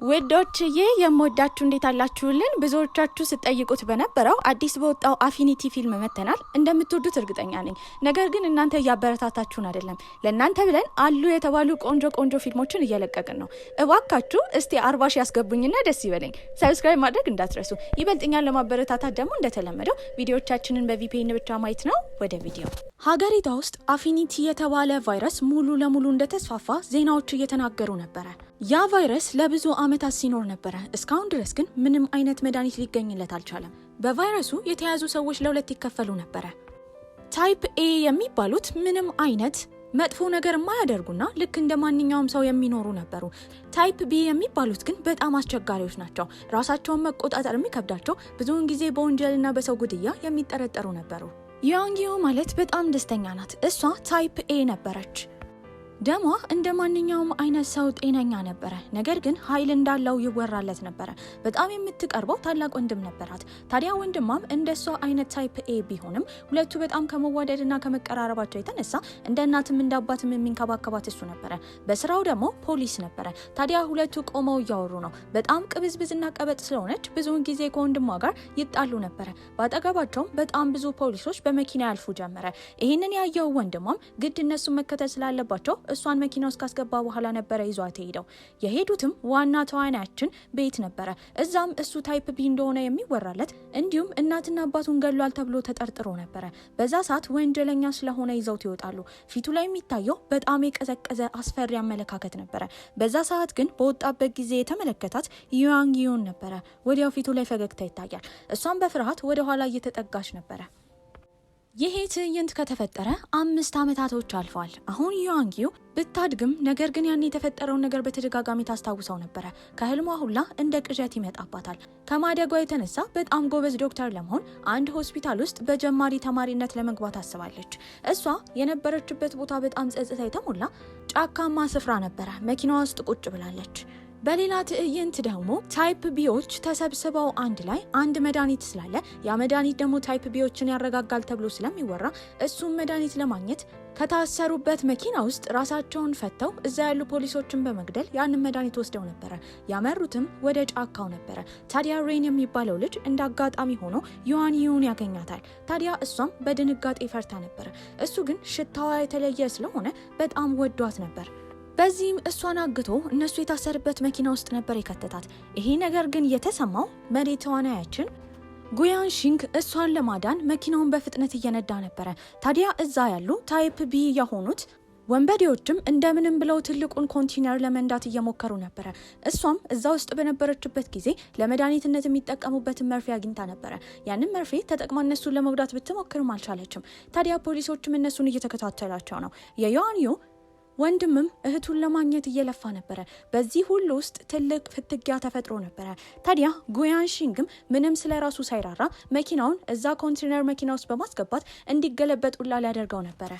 ወዶችዬ የምወዳችሁ እንዴት አላችሁልን? ብዙዎቻችሁ ስትጠይቁት በነበረው አዲስ በወጣው አፊኒቲ ፊልም መተናል። እንደምትወዱት እርግጠኛ ነኝ። ነገር ግን እናንተ ያበረታታችሁን አይደለም። ለእናንተ ብለን አሉ የተባሉ ቆንጆ ፊልሞችን እየለቀቅን ነው። እባካችሁ እስቲ 40 ሺህ ያስገቡኝና ደስ ይበለኝ። ሰብስክራይብ ማድረግ እንዳትረሱ። ይበልጥኛል ለማበረታታት ደግሞ እንደተለመደው ቪዲዮቻችንን በቪፒኤን ብቻ ማየት ነው። ወደ ቪዲዮ። ሀገሪቷ ውስጥ አፊኒቲ የተባለ ቫይረስ ሙሉ ለሙሉ እንደተስፋፋ ዜናዎች እየተናገሩ ነበረ። ያ ቫይረስ ለብዙ አመታት ሲኖር ነበረ። እስካሁን ድረስ ግን ምንም አይነት መድኃኒት ሊገኝለት አልቻለም። በቫይረሱ የተያዙ ሰዎች ለሁለት ይከፈሉ ነበረ። ታይፕ ኤ የሚባሉት ምንም አይነት መጥፎ ነገር የማያደርጉና ልክ እንደ ማንኛውም ሰው የሚኖሩ ነበሩ። ታይፕ ቢ የሚባሉት ግን በጣም አስቸጋሪዎች ናቸው። ራሳቸውን መቆጣጠር የሚከብዳቸው፣ ብዙውን ጊዜ በወንጀልና በሰው ግድያ የሚጠረጠሩ ነበሩ። ያንጊዮ ማለት በጣም ደስተኛ ናት። እሷ ታይፕ ኤ ነበረች። ደሟ እንደ ማንኛውም አይነት ሰው ጤነኛ ነበረ። ነገር ግን ኃይል እንዳለው ይወራለት ነበረ። በጣም የምትቀርበው ታላቅ ወንድም ነበራት። ታዲያ ወንድሟም እንደሷ አይነት ታይፕ ኤ ቢሆንም ሁለቱ በጣም ከመዋደድና ከመቀራረባቸው የተነሳ እንደ እናትም እንደ አባትም የሚንከባከባት እሱ ነበረ። በስራው ደግሞ ፖሊስ ነበረ። ታዲያ ሁለቱ ቆመው እያወሩ ነው። በጣም ቅብዝብዝና ቀበጥ ስለሆነች ብዙውን ጊዜ ከወንድሟ ጋር ይጣሉ ነበረ። በአጠገባቸውም በጣም ብዙ ፖሊሶች በመኪና ያልፉ ጀመረ። ይህንን ያየው ወንድሟም ግድ እነሱን መከተል ስላለባቸው እሷን መኪና ውስጥ ካስገባ በኋላ ነበረ ይዟት ሄደው። የሄዱትም ዋና ተዋናያችን ቤት ነበረ። እዛም እሱ ታይፕ ቢ እንደሆነ የሚወራለት እንዲሁም እናትና አባቱን ገሏል ተብሎ ተጠርጥሮ ነበረ። በዛ ሰዓት ወንጀለኛ ስለሆነ ይዘውት ይወጣሉ። ፊቱ ላይ የሚታየው በጣም የቀዘቀዘ አስፈሪ አመለካከት ነበረ። በዛ ሰዓት ግን በወጣበት ጊዜ የተመለከታት ዩያንጊዮን ነበረ። ወዲያው ፊቱ ላይ ፈገግታ ይታያል። እሷም በፍርሃት ወደ ኋላ እየተጠጋች ነበረ። ይሄ ትዕይንት ከተፈጠረ 5 አመታቶች አልፈዋል። አሁን ዩያንጊዮ ብታድግም ነገር ግን ያን የተፈጠረውን ነገር በተደጋጋሚ ታስታውሰው ነበረ። ከህልሟ ሁላ እንደ ቅዠት ይመጣባታል። ከማደጓ የተነሳ በጣም ጎበዝ ዶክተር ለመሆን አንድ ሆስፒታል ውስጥ በጀማሪ ተማሪነት ለመግባት አስባለች። እሷ የነበረችበት ቦታ በጣም ጸጥታ የተሞላ ጫካማ ስፍራ ነበረ። መኪናዋ ውስጥ ቁጭ ብላለች። በሌላ ትዕይንት ደግሞ ታይፕ ቢዎች ተሰብስበው አንድ ላይ አንድ መድኃኒት ስላለ ያ መድኃኒት ደግሞ ታይፕ ቢዎችን ያረጋጋል ተብሎ ስለሚወራ እሱም መድኃኒት ለማግኘት ከታሰሩበት መኪና ውስጥ ራሳቸውን ፈተው እዛ ያሉ ፖሊሶችን በመግደል ያንን መድኃኒት ወስደው ነበረ። ያመሩትም ወደ ጫካው ነበረ። ታዲያ ሬን የሚባለው ልጅ እንደ አጋጣሚ ሆኖ ዩያንጊዮን ያገኛታል። ታዲያ እሷም በድንጋጤ ፈርታ ነበረ። እሱ ግን ሽታዋ የተለየ ስለሆነ በጣም ወዷት ነበር። በዚህም እሷን አግቶ እነሱ የታሰሩበት መኪና ውስጥ ነበር የከተታት። ይሄ ነገር ግን የተሰማው መሪ ተዋናያችን ጉያንሺንግ እሷን ለማዳን መኪናውን በፍጥነት እየነዳ ነበረ። ታዲያ እዛ ያሉ ታይፕ ቢ የሆኑት ወንበዴዎችም እንደምንም ብለው ትልቁን ኮንቴነር ለመንዳት እየሞከሩ ነበረ። እሷም እዛ ውስጥ በነበረችበት ጊዜ ለመድኃኒትነት የሚጠቀሙበትን መርፌ አግኝታ ነበረ። ያንን መርፌ ተጠቅማ እነሱን ለመጉዳት ብትሞክርም አልቻለችም። ታዲያ ፖሊሶችም እነሱን እየተከታተላቸው ነው። የዩያንጊዮ ወንድምም እህቱን ለማግኘት እየለፋ ነበረ። በዚህ ሁሉ ውስጥ ትልቅ ፍትጊያ ተፈጥሮ ነበረ። ታዲያ ጉያንሺንግም ምንም ስለ ራሱ ሳይራራ መኪናውን እዛ ኮንቴነር መኪና ውስጥ በማስገባት እንዲገለበጡላ ሊያደርገው ነበረ።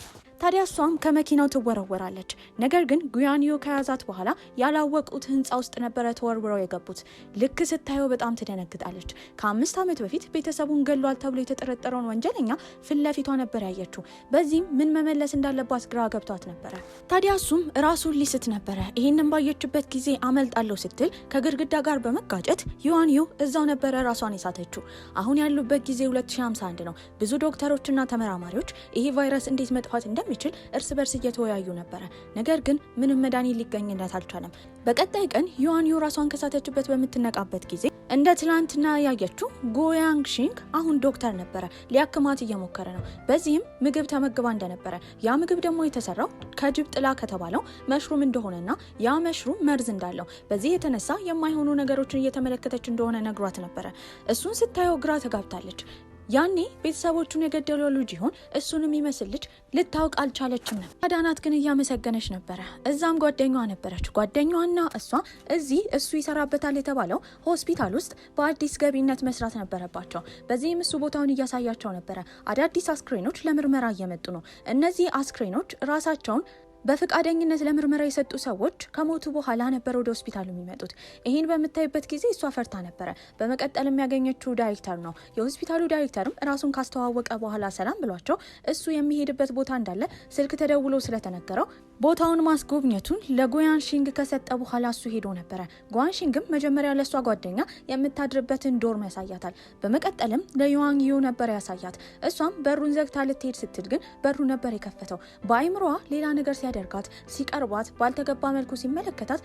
ታዲያ እሷም ከመኪናው ትወረወራለች። ነገር ግን ጉያንጊዮ ከያዛት በኋላ ያላወቁት ህንፃ ውስጥ ነበረ ተወርውረው የገቡት። ልክ ስታየው በጣም ትደነግጣለች። ከ5 ዓመት በፊት ቤተሰቡን ገሏል ተብሎ የተጠረጠረውን ወንጀለኛ ፊት ለፊቷ ነበር ያየችው። በዚህም ምን መመለስ እንዳለባት ግራ ገብቷት ነበረ። ታዲያ እሱም ራሱን ሊስት ነበረ። ይሄንን ባየችበት ጊዜ አመልጣለሁ ስትል ከግድግዳ ጋር በመጋጨት ዩያንጊዮ እዛው ነበረ ራሷን የሳተችው። አሁን ያሉበት ጊዜ 2051 ነው። ብዙ ዶክተሮችና ተመራማሪዎች ይሄ ቫይረስ እንዴት መጥፋት እንደሚችል እርስ በርስ እየተወያዩ ነበረ። ነገር ግን ምንም መድኃኒት ሊገኝለት አልቻለም። በቀጣይ ቀን ዩያንጊዮ ራሷን ከሳተችበት በምትነቃበት ጊዜ እንደ ትላንትና ያየችው ጉያንሺንግ አሁን ዶክተር ነበረ። ሊያክማት እየሞከረ ነው። በዚህም ምግብ ተመግባ እንደነበረ፣ ያ ምግብ ደግሞ የተሰራው ከጅብ ጥላ ከተባለው መሽሩም እንደሆነና ያ መሽሩም መርዝ እንዳለው፣ በዚህ የተነሳ የማይሆኑ ነገሮችን እየተመለከተች እንደሆነ ነግሯት ነበረ። እሱን ስታየው ግራ ተጋብታለች። ያኔ ቤተሰቦቹን የገደለው ልጅ ይሆን እሱን የሚመስል ልጅ ልታውቅ አልቻለችም ነበር። አዳናት ግን እያመሰገነች ነበረ። እዛም ጓደኛዋ ነበረች። ጓደኛዋና እሷ እዚህ እሱ ይሰራበታል የተባለው ሆስፒታል ውስጥ በአዲስ ገቢነት መስራት ነበረባቸው። በዚህም እሱ ቦታውን እያሳያቸው ነበረ። አዳዲስ አስክሬኖች ለምርመራ እየመጡ ነው። እነዚህ አስክሬኖች ራሳቸውን በፍቃደኝነት ለምርመራ የሰጡ ሰዎች ከሞቱ በኋላ ነበር ወደ ሆስፒታሉ የሚመጡት። ይሄን በምታይበት ጊዜ እሷ ፈርታ ነበረ። በመቀጠል የሚያገኘችው ዳይሬክተር ነው። የሆስፒታሉ ዳይሬክተርም ራሱን ካስተዋወቀ በኋላ ሰላም ብሏቸው እሱ የሚሄድበት ቦታ እንዳለ ስልክ ተደውሎ ስለተነገረው ቦታውን ማስጎብኘቱን ለጓንሺንግ ከሰጠ በኋላ እሱ ሄዶ ነበር። ጓንሺንግም መጀመሪያ ለሷ ጓደኛ የምታድርበትን ዶርም ያሳያታል። በመቀጠልም ለዩዋንጊዩ ነበር ያሳያት። እሷም በሩን ዘግታ ልትሄድ ስትል ግን በሩ ነበር የከፈተው። በአይምሮዋ ሌላ ነገር ሲያደርጋት፣ ሲቀርባት፣ ባልተገባ መልኩ ሲመለከታት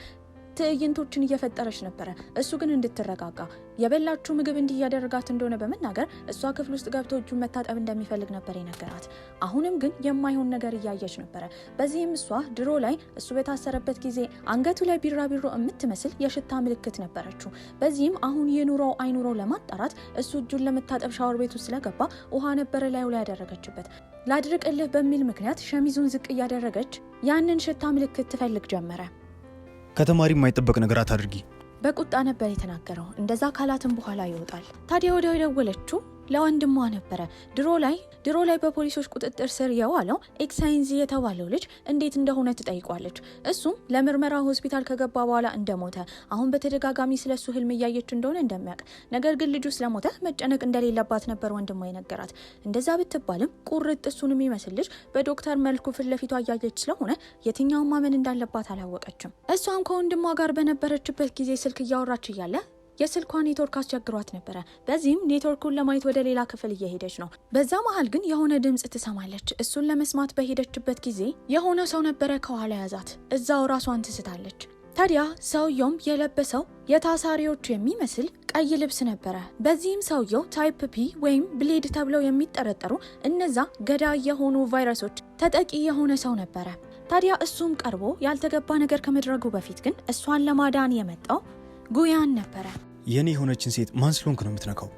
ትዕይንቶችን እየፈጠረች ነበር። እሱ ግን እንድትረጋጋ የበላችሁ ምግብ እንዲያደርጋት እንደሆነ በመናገር እሷ ክፍል ውስጥ ገብቶ እጁን መታጠብ እንደሚፈልግ ነበር የነገራት። አሁንም ግን የማይሆን ነገር እያየች ነበር። በዚህም እሷ ድሮ ላይ እሱ በታሰረበት ጊዜ አንገቱ ላይ ቢራቢሮ የምትመስል የሽታ ምልክት ነበረችው። በዚህም አሁን የኑሮው አይኑሮው ለማጣራት እሱ እጁን ለመታጠብ ሻወር ቤቱ ስለገባ ውሃ ነበር ላዩ ላይ ያደረገችበት። ላድርቅልህ በሚል ምክንያት ሸሚዙን ዝቅ እያደረገች ያንን ሽታ ምልክት ትፈልግ ጀመረ። ከተማሪ የማይጠበቅ ነገር አታድርጊ በቁጣ ነበር የተናገረው። እንደዛ ካላትም በኋላ ይወጣል። ታዲያ ወዲያው የደወለችው ለወንድሟ ነበረ። ድሮ ላይ በፖሊሶች ቁጥጥር ስር የዋለው ኤክሳይንዚ የተባለው ልጅ እንዴት እንደሆነ ትጠይቋለች። እሱም ለምርመራ ሆስፒታል ከገባ በኋላ እንደሞተ፣ አሁን በተደጋጋሚ ስለሱ ህልም እያየች እንደሆነ እንደሚያውቅ፣ ነገር ግን ልጁ ስለሞተ መጨነቅ እንደሌለባት ነበር ወንድሟ የነገራት። እንደዛ ብትባልም ቁርጥ እሱን የሚመስል ልጅ በዶክተር መልኩ ፊት ለፊቷ እያየች ስለሆነ የትኛውን ማመን እንዳለባት አላወቀችም። እሷም ከወንድሟ ጋር በነበረችበት ጊዜ ስልክ እያወራች እያለ የስልኳ ኔትወርክ አስቸግሯት ነበረ። በዚህም ኔትወርኩን ለማየት ወደ ሌላ ክፍል እየሄደች ነው። በዛ መሀል ግን የሆነ ድምጽ ትሰማለች። እሱን ለመስማት በሄደችበት ጊዜ የሆነ ሰው ነበረ ከኋላ ያዛት። እዛው ራሷን ትስታለች። ታዲያ ሰውየውም የለበሰው የታሳሪዎቹ የሚመስል ቀይ ልብስ ነበረ። በዚህም ሰውየው ታይፕ ፒ ወይም ብሌድ ተብለው የሚጠረጠሩ እነዛ ገዳይ የሆኑ ቫይረሶች ተጠቂ የሆነ ሰው ነበረ። ታዲያ እሱም ቀርቦ ያልተገባ ነገር ከመድረጉ በፊት ግን እሷን ለማዳን የመጣው ጉያን ነበረ። የኔ የሆነችን ሴት ማን ስለሆንክ ነው የምትነካው?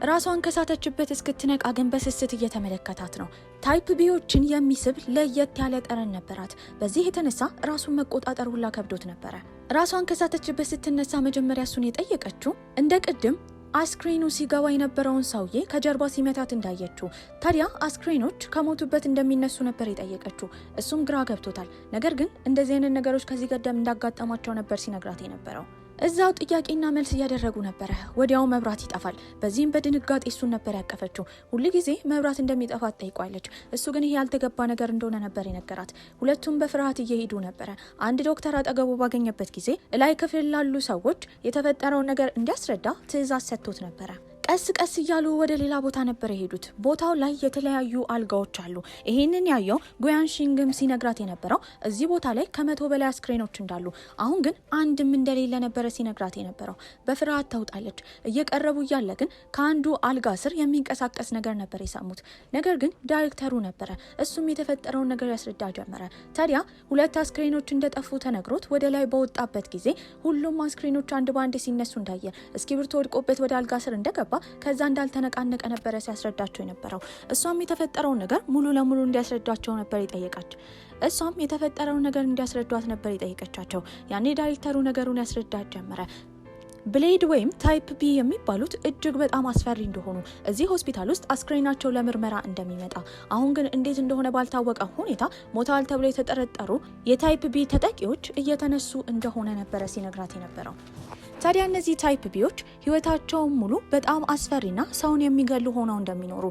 ራሷን ከሳተችበት እስክትነቃ ግን በስስት እየተመለከታት ነው። ታይፕ ቢዎችን የሚስብ ለየት ያለ ጠረን ነበራት። በዚህ የተነሳ ራሱን መቆጣጠር ሁላ ከብዶት ነበረ። ራሷን ከሳተችበት ስትነሳ መጀመሪያ እሱን የጠየቀችው እንደ ቅድም አስክሬኑ ሲገባ የነበረውን ሰውዬ ከጀርባ ሲመታት እንዳየችው። ታዲያ አስክሬኖች ከሞቱበት እንደሚነሱ ነበር የጠየቀችው። እሱም ግራ ገብቶታል። ነገር ግን እንደዚህ አይነት ነገሮች ከዚህ ቀደም እንዳጋጠማቸው ነበር ሲነግራት የነበረው። እዛው ጥያቄና መልስ እያደረጉ ነበረ። ወዲያው መብራት ይጠፋል። በዚህም በድንጋጤ እሱን ነበር ያቀፈችው። ሁልጊዜ መብራት እንደሚጠፋ ጠይቋለች። እሱ ግን ይሄ ያልተገባ ነገር እንደሆነ ነበር የነገራት። ሁለቱም በፍርሃት እየሄዱ ነበረ። አንድ ዶክተር አጠገቡ ባገኘበት ጊዜ እላይ ክፍል ላሉ ሰዎች የተፈጠረውን ነገር እንዲያስረዳ ትዕዛዝ ሰጥቶት ነበረ። ቀስ ቀስ እያሉ ወደ ሌላ ቦታ ነበር የሄዱት። ቦታው ላይ የተለያዩ አልጋዎች አሉ። ይሄንን ያየው ጉያንሺንግም ሲነግራት የነበረው እዚህ ቦታ ላይ 100 በላይ አስክሬኖች እንዳሉ፣ አሁን ግን አንድም እንደሌለ ነበረ ሲነግራት የነበረው። በፍርሃት ታውጣለች። እየቀረቡ እያለ ግን ከአንዱ አልጋ ስር የሚንቀሳቀስ ነገር ነበር የሰሙት። ነገር ግን ዳይሬክተሩ ነበረ። እሱም የተፈጠረውን ነገር ያስረዳ ጀመረ። ታዲያ 2 አስክሬኖች እንደጠፉ ተነግሮት ወደ ላይ በወጣበት ጊዜ ሁሉም አስክሬኖች አንድ ባንድ ሲነሱ እንዳየ፣ እስክሪብቶ ወድቆበት ወደ አልጋ ስር እንደገባ ከዛ እንዳልተነቃነቀ ነበረ ሲያስረዳቸው የነበረው። እሷም የተፈጠረውን ነገር ሙሉ ለሙሉ እንዲያስረዳቸው ነበር የጠየቀቻቸው። ያኔ ዳይሬክተሩ ነገሩን ያስረዳት ጀመረ። ብሌድ ወይም ታይፕ ቢ የሚባሉት እጅግ በጣም አስፈሪ እንደሆኑ፣ እዚህ ሆስፒታል ውስጥ አስክሬናቸው ለምርመራ እንደሚመጣ፣ አሁን ግን እንዴት እንደሆነ ባልታወቀ ሁኔታ ሞታል ተብሎ የተጠረጠሩ የታይፕ ቢ ተጠቂዎች እየተነሱ እንደሆነ ነበረ ሲነግራት የነበረው። ታዲያ እነዚህ ታይፕ ቢዎች ህይወታቸውን ሙሉ በጣም አስፈሪና ሰውን የሚገሉ ሆነው እንደሚኖሩ፣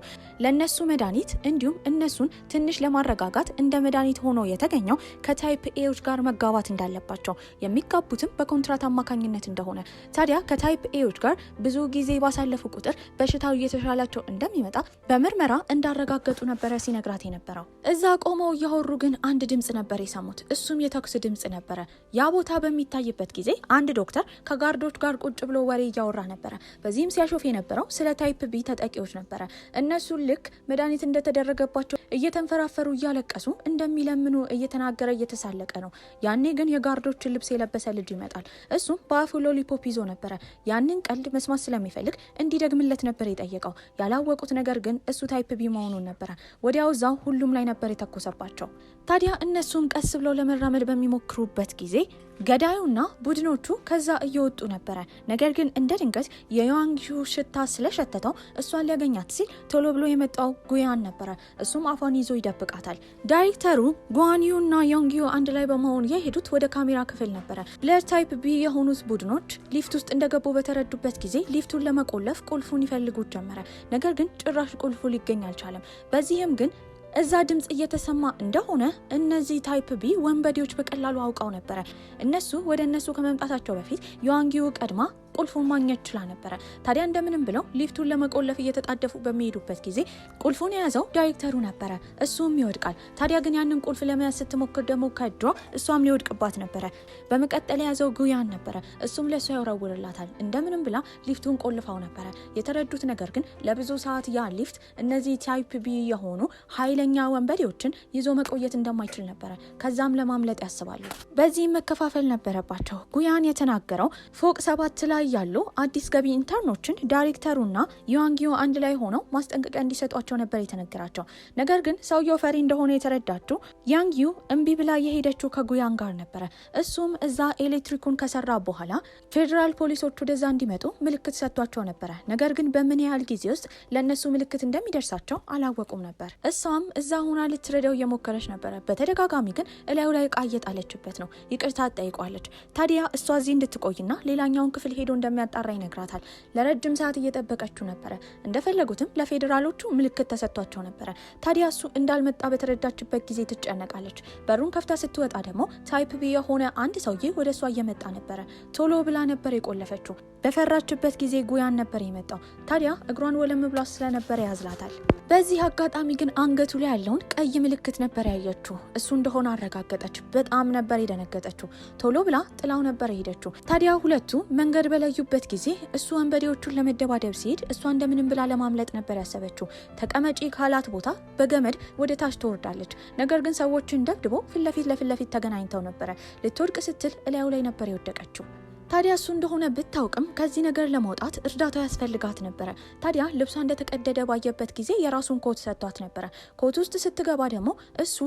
ለነሱ መድኃኒት እንዲሁም እነሱን ትንሽ ለማረጋጋት እንደ መድኃኒት ሆኖ የተገኘው ከታይፕ ኤዎች ጋር መጋባት እንዳለባቸው፣ የሚጋቡትም በኮንትራት አማካኝነት እንደሆነ፣ ታዲያ ከታይፕ ኤዎች ጋር ብዙ ጊዜ ባሳለፉ ቁጥር በሽታው እየተሻላቸው እንደሚመጣ በምርመራ እንዳረጋገጡ ነበረ ሲነግራት የነበረው። እዛ ቆመው እያወሩ ግን አንድ ድምጽ ነበር የሰሙት። እሱም የተኩስ ድምጽ ነበረ። ያ ቦታ በሚታይበት ጊዜ አንድ ዶክተር ከጋርዶች ጋር ቁጭ ብሎ ወሬ እያወራ ነበረ። በዚህም ሲያሾፍ የነበረው ስለ ታይፕ ቢ ተጠቂዎች ነበረ። እነሱ ልክ መድኃኒት እንደተደረገባቸው እየተንፈራፈሩ እያለቀሱ እንደሚለምኑ እየተናገረ እየተሳለቀ ነው። ያኔ ግን የጋርዶችን ልብስ የለበሰ ልጅ ይመጣል። እሱም በአፉ ሎሊፖፕ ይዞ ነበረ። ያንን ቀልድ መስማት ስለሚፈልግ እንዲደግምለት ነበር የጠየቀው። ያላወቁት ነገር ግን እሱ ታይፕ ቢ መሆኑን ነበረ። ወዲያው እዛው ሁሉም ላይ ነበር የተኮሰባቸው። ታዲያ እነሱም ቀስ ብለው ለመራመድ በሚሞክሩበት ጊዜ ገዳዩና ቡድኖቹ ከዛ እየወጡ ነበረ። ነገር ግን እንደ ድንገት የዩዋንጊዩ ሽታ ስለሸተተው እሷን ሊያገኛት ሲል ቶሎ ብሎ የመጣው ጉያን ነበረ። እሱም አፏን ይዞ ይደብቃታል። ዳይሬክተሩ ጓንዩና ዩዋንጊዩ አንድ ላይ በመሆን የሄዱት ወደ ካሜራ ክፍል ነበረ። ለታይፕ ቢ የሆኑት ቡድኖች ሊፍት ውስጥ እንደገቡ በተረዱበት ጊዜ ሊፍቱን ለመቆለፍ ቁልፉን ይፈልጉት ጀመረ። ነገር ግን ጭራሽ ቁልፉ ሊገኝ አልቻለም። በዚህም ግን እዛ ድምጽ እየተሰማ እንደሆነ እነዚህ ታይፕ ቢ ወንበዴዎች በቀላሉ አውቀው ነበረ። እነሱ ወደ እነሱ ከመምጣታቸው በፊት ዩዋንጊው ቀድማ ቁልፉን ማግኘት ችላ ነበረ። ታዲያ እንደምንም ብለው ሊፍቱን ለመቆለፍ እየተጣደፉ በሚሄዱበት ጊዜ ቁልፉን የያዘው ዳይሬክተሩ ነበረ። እሱም ይወድቃል። ታዲያ ግን ያንን ቁልፍ ለመያዝ ስትሞክር ደግሞ ከድሮ እሷም ሊወድቅባት ነበረ። በመቀጠል የያዘው ጉያን ነበረ። እሱም ለእሷ ያወረውርላታል። እንደምንም ብላ ሊፍቱን ቆልፋው ነበረ። የተረዱት ነገር ግን ለብዙ ሰዓት ያ ሊፍት እነዚህ ታይፕ ቢ የሆኑ ኃይለኛ ወንበዴዎችን ይዞ መቆየት እንደማይችል ነበረ። ከዛም ለማምለጥ ያስባሉ። በዚህም መከፋፈል ነበረባቸው። ጉያን የተናገረው ፎቅ 7 ላይ ያሉ አዲስ ገቢ ኢንተርኖችን ዳይሬክተሩና ዩዋንጊው አንድ ላይ ሆነው ማስጠንቀቂያ እንዲሰጧቸው ነበር የተነገራቸው። ነገር ግን ሰውየው ፈሪ እንደሆነ የተረዳችው ያንጊው እምቢ ብላ የሄደችው ከጉያን ጋር ነበረ። እሱም እዛ ኤሌክትሪኩን ከሰራ በኋላ ፌዴራል ፖሊሶች ወደዛ እንዲመጡ ምልክት ሰጥቷቸው ነበረ። ነገር ግን በምን ያህል ጊዜ ውስጥ ለእነሱ ምልክት እንደሚደርሳቸው አላወቁም ነበር። እሷም እዛ ሆና ልትረዳው እየሞከረች ነበረ። በተደጋጋሚ ግን እላዩ ላይ ዕቃ እየጣለችበት ነው። ይቅርታ ጠይቋለች። ታዲያ እሷ እዚህ እንድትቆይና ሌላኛውን ክፍል ሄዶ እንደሚያጣራ ይነግራታል። ለረጅም ሰዓት እየጠበቀችው ነበረ። እንደፈለጉትም ለፌዴራሎቹ ምልክት ተሰጥቷቸው ነበረ። ታዲያ እሱ እንዳልመጣ በተረዳችበት ጊዜ ትጨነቃለች። በሩን ከፍታ ስትወጣ ደግሞ ታይፕ ቢ የሆነ አንድ ሰውዬ ወደ እሷ እየመጣ ነበረ። ቶሎ ብላ ነበር የቆለፈችው። በፈራችበት ጊዜ ጉያን ነበር የመጣው። ታዲያ እግሯን ወለም ብላ ስለነበረ ያዝላታል። በዚህ አጋጣሚ ግን አንገቱ ላይ ያለውን ቀይ ምልክት ነበር ያየችው። እሱ እንደሆነ አረጋገጠች። በጣም ነበር የደነገጠችው። ቶሎ ብላ ጥላው ነበር የሄደችው። ታዲያ ሁለቱ መንገድ በለዩበት ጊዜ እሱ ወንበዴዎቹን ለመደባደብ ሲሄድ እሷ እንደምንም ብላ ለማምለጥ ነበር ያሰበችው። ተቀመጪ ካላት ቦታ በገመድ ወደ ታች ትወርዳለች። ነገር ግን ሰዎችን ደብድቦ ፊት ለፊት ተገናኝተው ነበረ። ልትወድቅ ስትል እላዩ ላይ ነበር የወደቀችው። ታዲያ እሱ እንደሆነ ብታውቅም ከዚህ ነገር ለመውጣት እርዳታ ያስፈልጋት ነበረ። ታዲያ ልብሷ እንደተቀደደ ባየበት ጊዜ የራሱን ኮት ሰጥቷት ነበረ። ኮት ውስጥ ስትገባ ደግሞ እሱ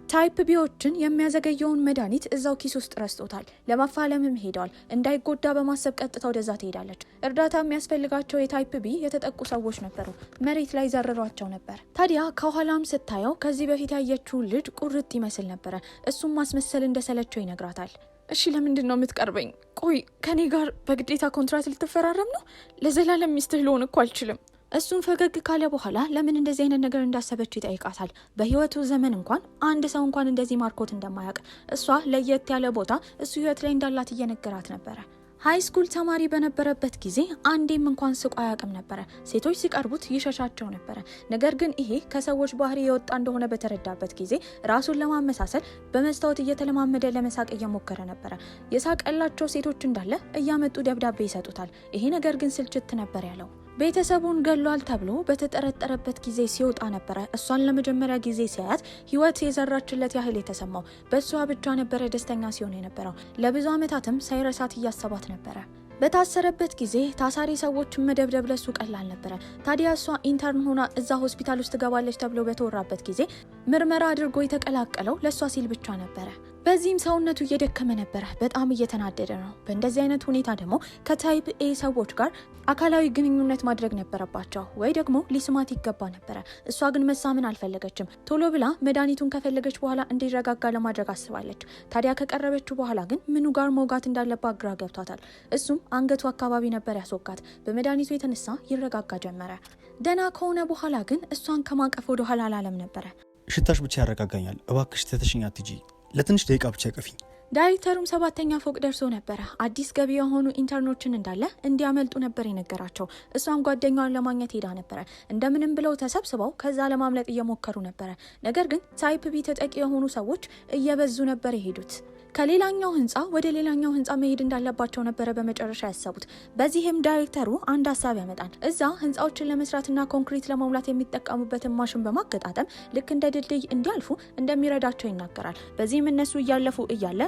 ታይፕ ቢዎችን የሚያዘገየውን መድኃኒት እዛው ኪስ ውስጥ ረስቶታል። ለማፋለምም ሄደዋል። እንዳይጎዳ በማሰብ ቀጥታ ወደዛ ትሄዳለች። እርዳታ የሚያስፈልጋቸው የታይፕ ቢ የተጠቁ ሰዎች ነበሩ። መሬት ላይ ዘርሯቸው ነበር። ታዲያ ከኋላም ስታየው ከዚህ በፊት ያየችው ልጅ ቁርጥ ይመስል ነበረ። እሱም ማስመሰል እንደሰለቸው ይነግራታል። እሺ ለምንድን ነው የምትቀርበኝ? ቆይ ከኔ ጋር በግዴታ ኮንትራት ልትፈራረም ነው? ለዘላለም ሚስትህ ልሆን እኮ አልችልም። እሱም ፈገግ ካለ በኋላ ለምን እንደዚህ አይነት ነገር እንዳሰበች ይጠይቃታል። በህይወቱ ዘመን እንኳን አንድ ሰው እንኳን እንደዚህ ማርኮት እንደማያውቅ፣ እሷ ለየት ያለ ቦታ እሱ ህይወት ላይ እንዳላት እየነገራት ነበረ። ሃይ ስኩል ተማሪ በነበረበት ጊዜ አንዴም እንኳን ስቆ አያውቅም ነበረ። ሴቶች ሲቀርቡት ይሸሻቸው ነበረ። ነገር ግን ይሄ ከሰዎች ባህሪ የወጣ እንደሆነ በተረዳበት ጊዜ ራሱን ለማመሳሰል በመስታወት እየተለማመደ ለመሳቅ እየሞከረ ነበረ። የሳቀላቸው ሴቶች እንዳለ እያመጡ ደብዳቤ ይሰጡታል። ይሄ ነገር ግን ስልችት ነበር ያለው። ቤተሰቡን ገሏል ተብሎ በተጠረጠረበት ጊዜ ሲወጣ ነበረ እሷን ለመጀመሪያ ጊዜ ሲያያት ህይወት የዘራችለት ያህል የተሰማው። በእሷ ብቻ ነበረ ደስተኛ ሲሆን የነበረው። ለብዙ ዓመታትም ሳይረሳት እያሰባት ነበረ። በታሰረበት ጊዜ ታሳሪ ሰዎችን መደብደብ ለሱ ቀላል ነበረ። ታዲያ እሷ ኢንተርን ሆና እዛ ሆስፒታል ውስጥ ትገባለች ተብሎ በተወራበት ጊዜ ምርመራ አድርጎ የተቀላቀለው ለሷ ሲል ብቻ ነበረ። በዚህም ሰውነቱ እየደከመ ነበረ። በጣም እየተናደደ ነው። በእንደዚህ አይነት ሁኔታ ደግሞ ከታይፕ ኤ ሰዎች ጋር አካላዊ ግንኙነት ማድረግ ነበረባቸው ወይ ደግሞ ሊስማት ይገባ ነበረ። እሷ ግን መሳምን አልፈለገችም። ቶሎ ብላ መድኃኒቱን ከፈለገች በኋላ እንዲረጋጋ ለማድረግ አስባለች። ታዲያ ከቀረበችው በኋላ ግን ምኑ ጋር መውጋት እንዳለባት ግራ ገብቷታል። እሱም አንገቱ አካባቢ ነበር ያስወጋት። በመድኃኒቱ የተነሳ ይረጋጋ ጀመረ። ደህና ከሆነ በኋላ ግን እሷን ከማቀፍ ወደ ኋላ አላለም ነበረ። ሽታሽ ብቻ ያረጋጋኛል። እባክሽ ተተሽኝ አትጂ። ለትንሽ ደቂቃ ብቻ ቀፊኝ። ዳይሬክተሩም 7ኛ ፎቅ ደርሶ ነበረ። አዲስ ገቢ የሆኑ ኢንተርኖችን እንዳለ እንዲያመልጡ ነበር የነገራቸው። እሷም ጓደኛዋን ለማግኘት ሄዳ ነበረ። እንደምንም ብለው ተሰብስበው ከዛ ለማምለጥ እየሞከሩ ነበረ። ነገር ግን ታይፕ ቢ ተጠቂ የሆኑ ሰዎች እየበዙ ነበር የሄዱት። ከሌላኛው ህንፃ ወደ ሌላኛው ህንፃ መሄድ እንዳለባቸው ነበረ በመጨረሻ ያሰቡት። በዚህም ዳይሬክተሩ አንድ ሀሳብ ያመጣል። እዛ ህንፃዎችን ለመስራትና ኮንክሪት ለመሙላት የሚጠቀሙበትን ማሽን በማገጣጠም ልክ እንደ ድልድይ እንዲያልፉ እንደሚረዳቸው ይናገራል። በዚህም እነሱ እያለፉ እያለ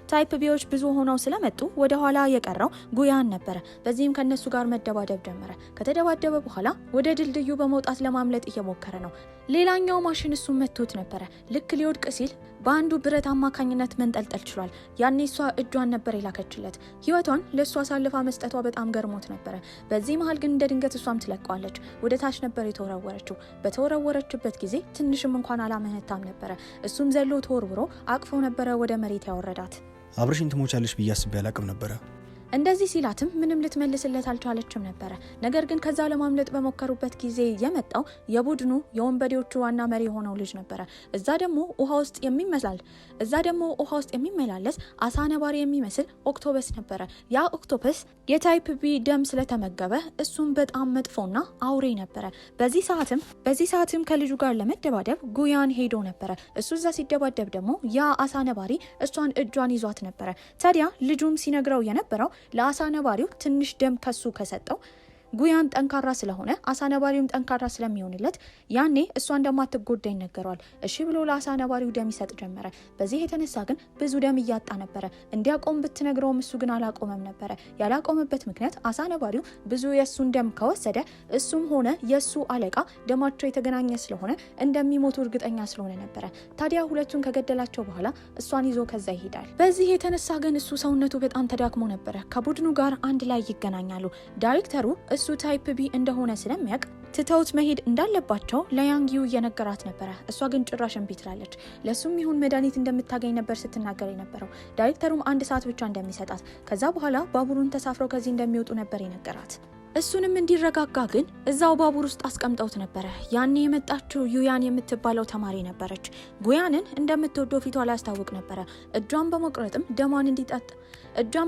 ታይፕ ቢዎች ብዙ ሆነው ስለመጡ ወደ ኋላ የቀረው ጉያን ነበረ። በዚህም ከነሱ ጋር መደባደብ ጀመረ። ከተደባደበ በኋላ ወደ ድልድዩ በመውጣት ለማምለጥ እየሞከረ ነው። ሌላኛው ማሽን እሱን መቶት ነበረ። ልክ ሊወድቅ ሲል በአንዱ ብረት አማካኝነት መንጠልጠል ችሏል። ያኔ እሷ እጇን ነበር የላከችለት። ህይወቷን ለእሱ አሳልፋ መስጠቷ በጣም ገርሞት ነበረ። በዚህ መሀል ግን እንደ ድንገት እሷም ትለቀዋለች። ወደ ታች ነበር የተወረወረችው። በተወረወረችበት ጊዜ ትንሽም እንኳን አላመነታም ነበረ። እሱም ዘሎ ተወርውሮ አቅፎ ነበረ ወደ መሬት ያወረዳት። አብረሽኝ ትሞቻለሽ ብዬ አስቤ አላቅም ነበረ። እንደዚህ ሲላትም ምንም ልትመልስለት አልቻለችም ነበር። ነገር ግን ከዛ ለማምለጥ በመከሩበት ጊዜ የመጣው የቡድኑ የወንበዴዎቹ ዋና መሪ የሆነው ልጅ ነበር። እዛ ደግሞ ውሃ ውስጥ የሚመላለስ አሳ ነባሪ የሚመስል ኦክቶፐስ ነበር። ያ ኦክቶፐስ የታይፕ ቢ ደም ስለተመገበ እሱም በጣም መጥፎና አውሬ ነበር። በዚህ ሰዓትም ከልጁ ጋር ለመደባደብ ጉያን ሄዶ ነበር። እሱ እዛ ሲደባደብ ደግሞ ያ አሳ ነባሪ እሷን እጇን ይዟት ነበር። ታዲያ ልጁም ሲነግረው የነበረው ለአሳ ነባሪው ትንሽ ደም ከሱ ከሰጠው ጉያን ጠንካራ ስለሆነ አሳ ነባሪውም ጠንካራ ስለሚሆንለት ያኔ እሷ እንደማትጎዳ ይነገረዋል። እሺ ብሎ ለአሳ ነባሪው ደም ይሰጥ ጀመረ። በዚህ የተነሳ ግን ብዙ ደም እያጣ ነበረ። እንዲያቆም ብትነግረውም እሱ ግን አላቆመም ነበረ። ያላቆመበት ምክንያት አሳ ነባሪው ብዙ የሱን ደም ከወሰደ እሱም ሆነ የሱ አለቃ ደማቸው የተገናኘ ስለሆነ እንደሚሞቱ እርግጠኛ ስለሆነ ነበረ። ታዲያ ሁለቱን ከገደላቸው በኋላ እሷን ይዞ ከዛ ይሄዳል። በዚህ የተነሳ ግን እሱ ሰውነቱ በጣም ተዳክሞ ነበረ። ከቡድኑ ጋር አንድ ላይ ይገናኛሉ። ዳይሬክተሩ እሱ ታይፕ ቢ እንደሆነ ስለሚያውቅ ትተውት መሄድ እንዳለባቸው ለያንጊው እየነገራት ነበረ። እሷ ግን ጭራሽ እምቢ ትላለች። ለሱም ይሁን መድኃኒት እንደምታገኝ ነበር ስትናገር የነበረው። ዳይሬክተሩም 1 ሰዓት ብቻ እንደሚሰጣት ከዛ በኋላ ባቡሩን ተሳፍረው ከዚህ እንደሚወጡ ነበር የነገራት። እሱንም እንዲረጋጋ ግን እዛው ባቡር ውስጥ አስቀምጠውት ነበረ። ያኔ የመጣችው ዩያን የምትባለው ተማሪ ነበረች። ጉያንን እንደምትወደው ፊቷ ላይ ያስታውቅ ነበረ። እጇን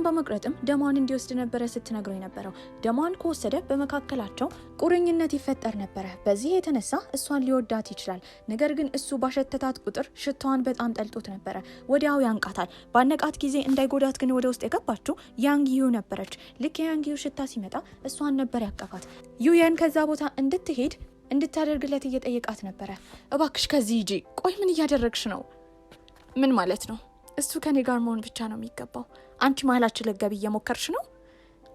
በመቅረጥም ደሟን እንዲወስድ ነበረ ስትነግረው የነበረው። ደሟን ከወሰደ በመካከላቸው ቁርኝነት ይፈጠር ነበረ። በዚህ የተነሳ እሷን ሊወዳት ይችላል። ነገር ግን እሱ ባሸተታት ቁጥር ሽታዋን በጣም ጠልጦት ነበረ። ወዲያው ያንቃታል። ባነቃት ጊዜ እንዳይጎዳት ግን ወደ ውስጥ የገባችው ያንጊዩ ነበረች። ልክ የያንጊዩ ሽታ ሲመጣ እሷን ነበር ያቀፋት። ዩየን ከዛ ቦታ እንድታደርግለት እየጠየቃት ነበረ። እባክሽ ከዚህ ሂጂ። ቆይ ምን እያደረግሽ ነው? ምን ማለት ነው? እሱ ከኔ ጋር መሆን ብቻ ነው የሚገባው። አንቺ መሀላችን ልትገቢ እየሞከርሽ ነው?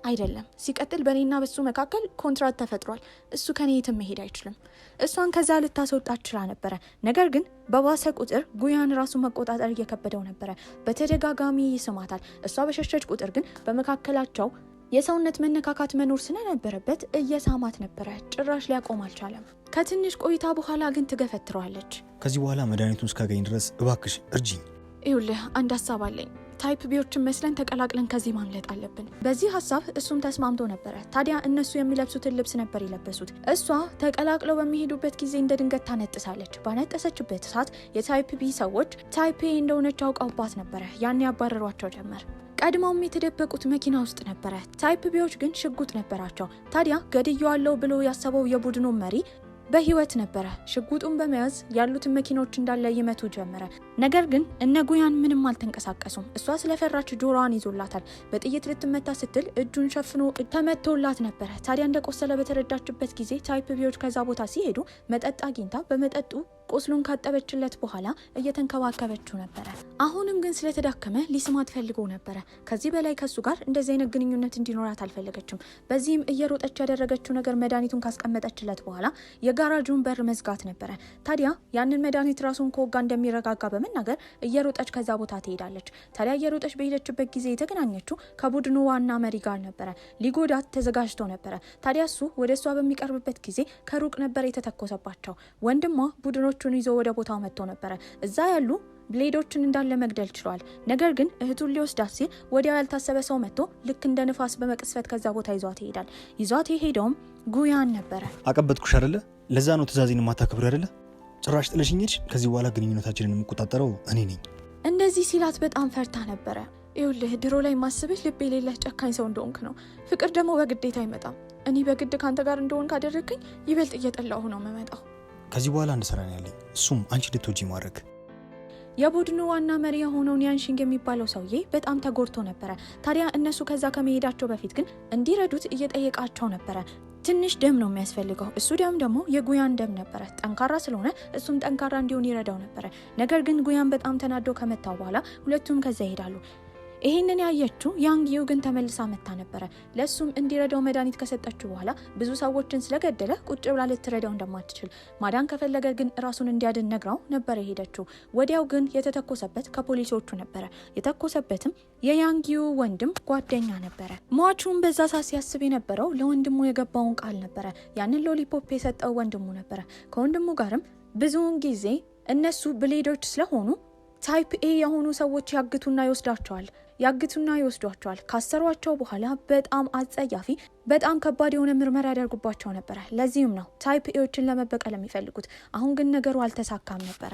አይደለም። ሲቀጥል በእኔና በሱ መካከል ኮንትራት ተፈጥሯል። እሱ ከኔ የትም መሄድ አይችልም። እሷን ከዛ ልታስወጣት ችላ ነበረ። ነገር ግን በባሰ ቁጥር ጉያን ራሱ መቆጣጠር እየከበደው ነበረ። በተደጋጋሚ ይስማታል። እሷ በሸሸች ቁጥር ግን በመካከላቸው የሰውነት መነካካት መኖር ስለነበረበት እየሳማት ነበረ። ጭራሽ ሊያቆም አልቻለም። ከትንሽ ቆይታ በኋላ ግን ትገፈትረዋለች። ከዚህ በኋላ መድኃኒቱን እስካገኝ ድረስ እባክሽ እርጂኝ። ይኸውልህ አንድ ሀሳብ አለኝ። ታይፕ ቢዎችን መስለን ተቀላቅለን ከዚህ ማምለጥ አለብን። በዚህ ሀሳብ እሱም ተስማምቶ ነበረ። ታዲያ እነሱ የሚለብሱትን ልብስ ነበር የለበሱት። እሷ ተቀላቅለው በሚሄዱበት ጊዜ እንደ ድንገት ታነጥሳለች። ባነጠሰችበት ሰዓት የታይፕ ቢ ሰዎች ታይፕ ኤ እንደሆነች አውቀውባት ነበረ። ያን ያባረሯቸው ጀመር። ቀድሞውም የተደበቁት መኪና ውስጥ ነበረ። ታይፕ ቢዎች ግን ሽጉጥ ነበራቸው። ታዲያ ገድየዋለሁ ብሎ ያሰበው የቡድኑ መሪ በህይወት ነበረ። ሽጉጡን በመያዝ ያሉትን መኪኖች እንዳለ ይመቱ ጀመረ። ነገር ግን እነ ጉያን ምንም አልተንቀሳቀሱም። እሷ ስለፈራች ጆሮዋን ይዞላታል። በጥይት ልትመታ ስትል እጁን ሸፍኖ ተመቶላት ነበረ። ታዲያ እንደቆሰለ በተረዳችበት ጊዜ ታይፕ ቢዎች ከዛ ቦታ ሲሄዱ መጠጥ አግኝታ በመጠጡ ቁስሉን ካጠበችለት በኋላ እየተንከባከበችው ነበረ። አሁንም ግን ስለተዳከመ ሊስማት ፈልጎ ነበረ። ከዚህ በላይ ከሱ ጋር እንደዚህ አይነት ግንኙነት እንዲኖራት አልፈለገችም። በዚህም እየሮጠች ያደረገችው ነገር መድኃኒቱን ካስቀመጠችለት በኋላ የጋራጁን በር መዝጋት ነበረ። ታዲያ ያንን መድኃኒት ራሱን ከወጋ እንደሚረጋጋ በመናገር እየሮጠች ከዛ ቦታ ትሄዳለች። ታዲያ እየሮጠች በሄደችበት ጊዜ የተገናኘችው ከቡድኑ ዋና መሪ ጋር ነበረ። ሊጎዳት ተዘጋጅቶ ነበረ። ታዲያ እሱ ወደ እሷ በሚቀርብበት ጊዜ ከሩቅ ነበር የተተኮሰባቸው። ወንድሟ ቡድኖቹን ይዞ ወደ ቦታው መጥቶ ነበረ። እዛ ያሉ ብሌዶችን እንዳለ መግደል ችሏል። ነገር ግን እህቱን ሊወስዳት ሲል ወዲያው ያልታሰበ ሰው መጥቶ ልክ እንደ ንፋስ በመቅስፈት ከዛ ቦታ ይዟት ይሄዳል። ይዟት የሄደውም ጉያን ነበረ። አቀበጥኩሽ አይደለ? ለዛ ነው ትእዛዜን የማታከብሪ አይደለ? ጭራሽ ጥለሽኝ ሄድሽ። ከዚህ በኋላ ግንኙነታችንን የምቆጣጠረው እኔ ነኝ። እንደዚህ ሲላት በጣም ፈርታ ነበረ። ይኸውልህ ድሮ ላይ ማስብህ ልብ የሌለህ ጨካኝ ሰው እንደሆንክ ነው። ፍቅር ደግሞ በግዴታ አይመጣም። እኔ በግድ ካንተ ጋር እንደሆን ካደረግከኝ ይበልጥ እየጠላሁ ነው የምመጣው። ከዚህ በኋላ አንድ ስራ ነው ያለኝ፣ እሱም አንቺ ልትወጂ ማድረግ። የቡድኑ ዋና መሪ የሆነውን ያንሺንግ የሚባለው ሰውዬ በጣም ተጎድቶ ነበረ። ታዲያ እነሱ ከዛ ከመሄዳቸው በፊት ግን እንዲረዱት እየጠየቃቸው ነበረ። ትንሽ ደም ነው የሚያስፈልገው። እሱ ደም ደግሞ የጉያን ደም ነበረ። ጠንካራ ስለሆነ እሱም ጠንካራ እንዲሆን ይረዳው ነበረ። ነገር ግን ጉያን በጣም ተናዶ ከመታው በኋላ ሁለቱም ከዛ ይሄዳሉ። ይሄንን ያየችው ያንጊው ግን ተመልሳ መታ ነበረ። ለሱም እንዲረዳው መድኃኒት ከሰጠችው በኋላ ብዙ ሰዎችን ስለገደለ ቁጭ ብላ ልትረዳው እንደማትችል ማዳን ከፈለገ ግን ራሱን እንዲያድን ነግራው ነበረ የሄደችው። ወዲያው ግን የተተኮሰበት ከፖሊሶቹ ነበረ። የተኮሰበትም የያንጊው ወንድም ጓደኛ ነበረ። ሟቹም በዛ ሰዓት ሲያስብ የነበረው ለወንድሙ የገባውን ቃል ነበረ። ያንን ሎሊፖፕ የሰጠው ወንድሙ ነበረ። ከወንድሙ ጋርም ብዙውን ጊዜ እነሱ ብሌዶች ስለሆኑ ታይፕ ኤ የሆኑ ሰዎች ያግቱና ይወስዳቸዋል። ያግቱና ይወስዷቸዋል። ካሰሯቸው በኋላ በጣም አጸያፊ በጣም ከባድ የሆነ ምርመራ ያደርጉባቸው ነበረ። ለዚህም ነው ታይፕ ኤዎችን ለመበቀል የሚፈልጉት። አሁን ግን ነገሩ አልተሳካም ነበረ።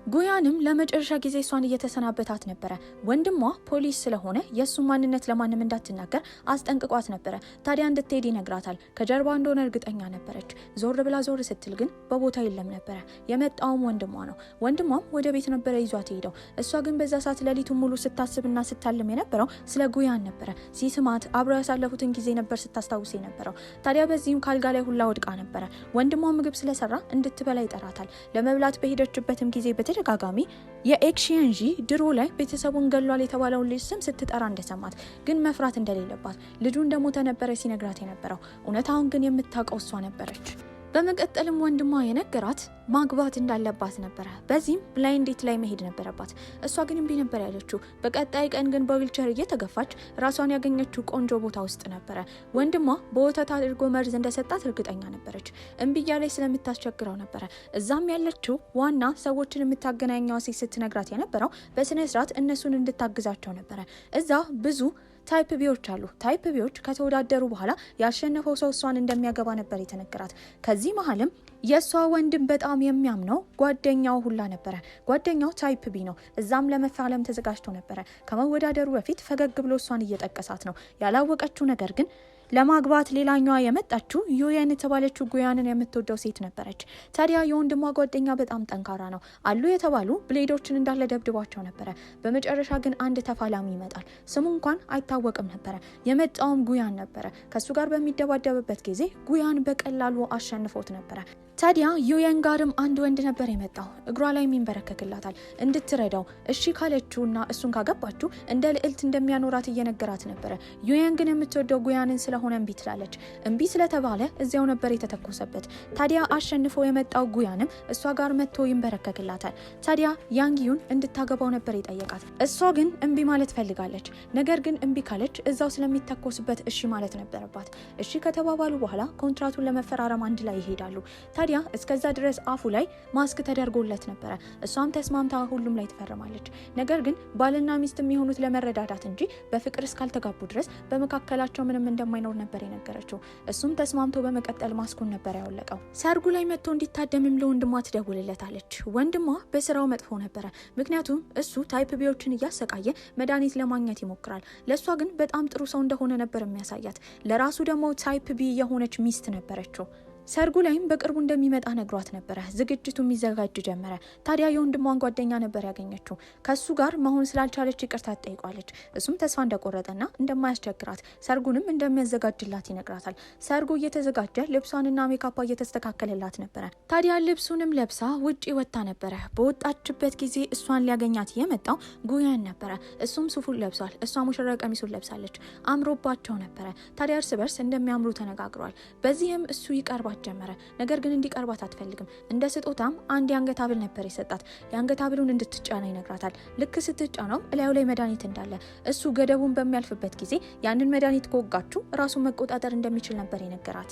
ጉያንም ለመጨረሻ ጊዜ እሷን እየተሰናበታት ነበረ። ወንድሟ ፖሊስ ስለሆነ የእሱን ማንነት ለማንም እንዳትናገር አስጠንቅቋት ነበረ። ታዲያ እንድትሄድ ይነግራታል። ከጀርባ እንደሆነ እርግጠኛ ነበረች። ዞር ብላ ዞር ስትል ግን በቦታ የለም ነበረ። የመጣውም ወንድሟ ነው። ወንድሟም ወደ ቤት ነበረ ይዟት ሄደው። እሷ ግን በዛ ሰዓት ሌሊቱን ሙሉ ስታስብና ስታልም የነበረው ስለ ጉያን ነበረ። ሲስማት አብረው ያሳለፉትን ጊዜ ነበር ስታስታውስ የነበረው። ታዲያ በዚህም ካልጋ ላይ ሁላ ወድቃ ነበረ። ወንድሟ ምግብ ስለሰራ እንድትበላ ይጠራታል። ለመብላት በሄደችበትም ጊዜ በተደጋጋሚ የኤክሺንጂ ድሮ ላይ ቤተሰቡን ገሏል የተባለውን ልጅ ስም ስትጠራ እንደሰማት ግን መፍራት እንደሌለባት ልጁ እንደሞተ ነበረ ሲነግራት የነበረው። እውነታውን ግን የምታውቀው እሷ ነበረች። በመቀጠልም ወንድሟ የነገራት ማግባት እንዳለባት ነበረ። በዚህም ብላይንድ ዴት ላይ መሄድ ነበረባት። እሷ ግን እምቢ ነበር ያለችው። በቀጣይ ቀን ግን በዊልቸር እየተገፋች ራሷን ያገኘችው ቆንጆ ቦታ ውስጥ ነበረ። ወንድሟ በወተት አድርጎ መርዝ እንደሰጣት እርግጠኛ ነበረች። እምቢ እያለች ስለምታስቸግረው ነበረ እዛም ያለችው። ዋና ሰዎችን የምታገናኘው ሴት ስትነግራት የነበረው በስነ ስርዓት እነሱን እንድታግዛቸው ነበረ። እዛ ብዙ ታይፕ ቢዎች አሉ። ታይፕ ቢዎች ከተወዳደሩ በኋላ ያሸነፈው ሰው እሷን እንደሚያገባ ነበር የተነገራት። ከዚህ መሀልም የእሷ ወንድም በጣም የሚያምነው ጓደኛው ሁላ ነበረ። ጓደኛው ታይፕ ቢ ነው። እዛም ለመፋለም ተዘጋጅቶ ነበረ። ከመወዳደሩ በፊት ፈገግ ብሎ እሷን እየጠቀሳት ነው። ያላወቀችው ነገር ግን ለማግባት ሌላኛዋ የመጣችው ዩየን የተባለችው ጉያንን የምትወደው ሴት ነበረች። ታዲያ የወንድሟ ጓደኛ በጣም ጠንካራ ነው። አሉ የተባሉ ብሌዶችን እንዳለ ደብድቧቸው ነበረ። በመጨረሻ ግን አንድ ተፋላሚ ይመጣል። ስሙ እንኳን አይታወቅም ነበረ። የመጣውም ጉያን ነበረ። ከሱ ጋር በሚደባደብበት ጊዜ ጉያን በቀላሉ አሸንፎት ነበረ። ታዲያ ዩየን ጋርም አንድ ወንድ ነበር የመጣው። እግሯ ላይ የሚንበረከክላታል እንድትረዳው። እሺ ካለችውና እሱን ካገባችው እንደ ልዕልት እንደሚያኖራት እየነገራት ነበረ። ዩየን ግን የምትወደው ጉያንን ስለሆነ እምቢ ትላለች። እምቢ ስለተባለ እዚያው ነበር የተተኮሰበት። ታዲያ አሸንፎ የመጣው ጉያንም እሷ ጋር መጥቶ ይንበረከክላታል። ታዲያ ያንጊዩን እንድታገባው ነበር የጠየቃት። እሷ ግን እምቢ ማለት ፈልጋለች። ነገር ግን እምቢ ካለች እዛው ስለሚተኮስበት እሺ ማለት ነበረባት። እሺ ከተባባሉ በኋላ ኮንትራቱን ለመፈራረም አንድ ላይ ይሄዳሉ። ታዲያ እስከዛ ድረስ አፉ ላይ ማስክ ተደርጎለት ነበረ። እሷም ተስማምታ ሁሉም ላይ ትፈርማለች። ነገር ግን ባልና ሚስት የሚሆኑት ለመረዳዳት እንጂ በፍቅር እስካልተጋቡ ድረስ በመካከላቸው ምንም እንደማይኖር ነበር የነገረችው። እሱም ተስማምቶ በመቀጠል ማስኩን ነበር ያወለቀው። ሰርጉ ላይ መጥቶ እንዲታደምም ለወንድሟ ትደውልለታለች። ወንድሟ በስራው መጥፎ ነበረ። ምክንያቱም እሱ ታይፕ ቢዎችን እያሰቃየ መድኃኒት ለማግኘት ይሞክራል። ለእሷ ግን በጣም ጥሩ ሰው እንደሆነ ነበር የሚያሳያት። ለራሱ ደግሞ ታይፕ ቢ የሆነች ሚስት ነበረችው። ሰርጉ ላይም በቅርቡ እንደሚመጣ ነግሯት ነበረ። ዝግጅቱ የሚዘጋጅ ጀመረ። ታዲያ የወንድሟን ጓደኛ ነበር ያገኘችው። ከሱ ጋር መሆን ስላልቻለች ይቅርታ ትጠይቋለች። እሱም ተስፋ እንደቆረጠና እንደማያስቸግራት ሰርጉንም እንደሚያዘጋጅላት ይነግራታል። ሰርጉ እየተዘጋጀ ልብሷንና ሜካፓ እየተስተካከለላት ነበረ። ታዲያ ልብሱንም ለብሳ ውጪ ወጣ ነበረ። በወጣችበት ጊዜ እሷን ሊያገኛት የመጣው ጉያን ነበረ። እሱም ሱፉን ለብሷል። እሷ ሙሽራ ቀሚሱን ለብሳለች። አምሮባቸው ነበረ። ታዲያ እርስ በርስ እንደሚያምሩ ተነጋግሯል። በዚህም እሱ ይቀርባል ጀመረ። ነገር ግን እንዲቀርባት አትፈልግም። እንደ ስጦታም አንድ የአንገት ሐብል ነበር የሰጣት። የአንገት ሐብሉን እንድትጫነው ይነግራታል። ልክ ስትጫነው እላዩ ላይ መድኃኒት እንዳለ እሱ ገደቡን በሚያልፍበት ጊዜ ያንን መድኃኒት ከወጋችሁ ራሱን መቆጣጠር እንደሚችል ነበር የነገራት።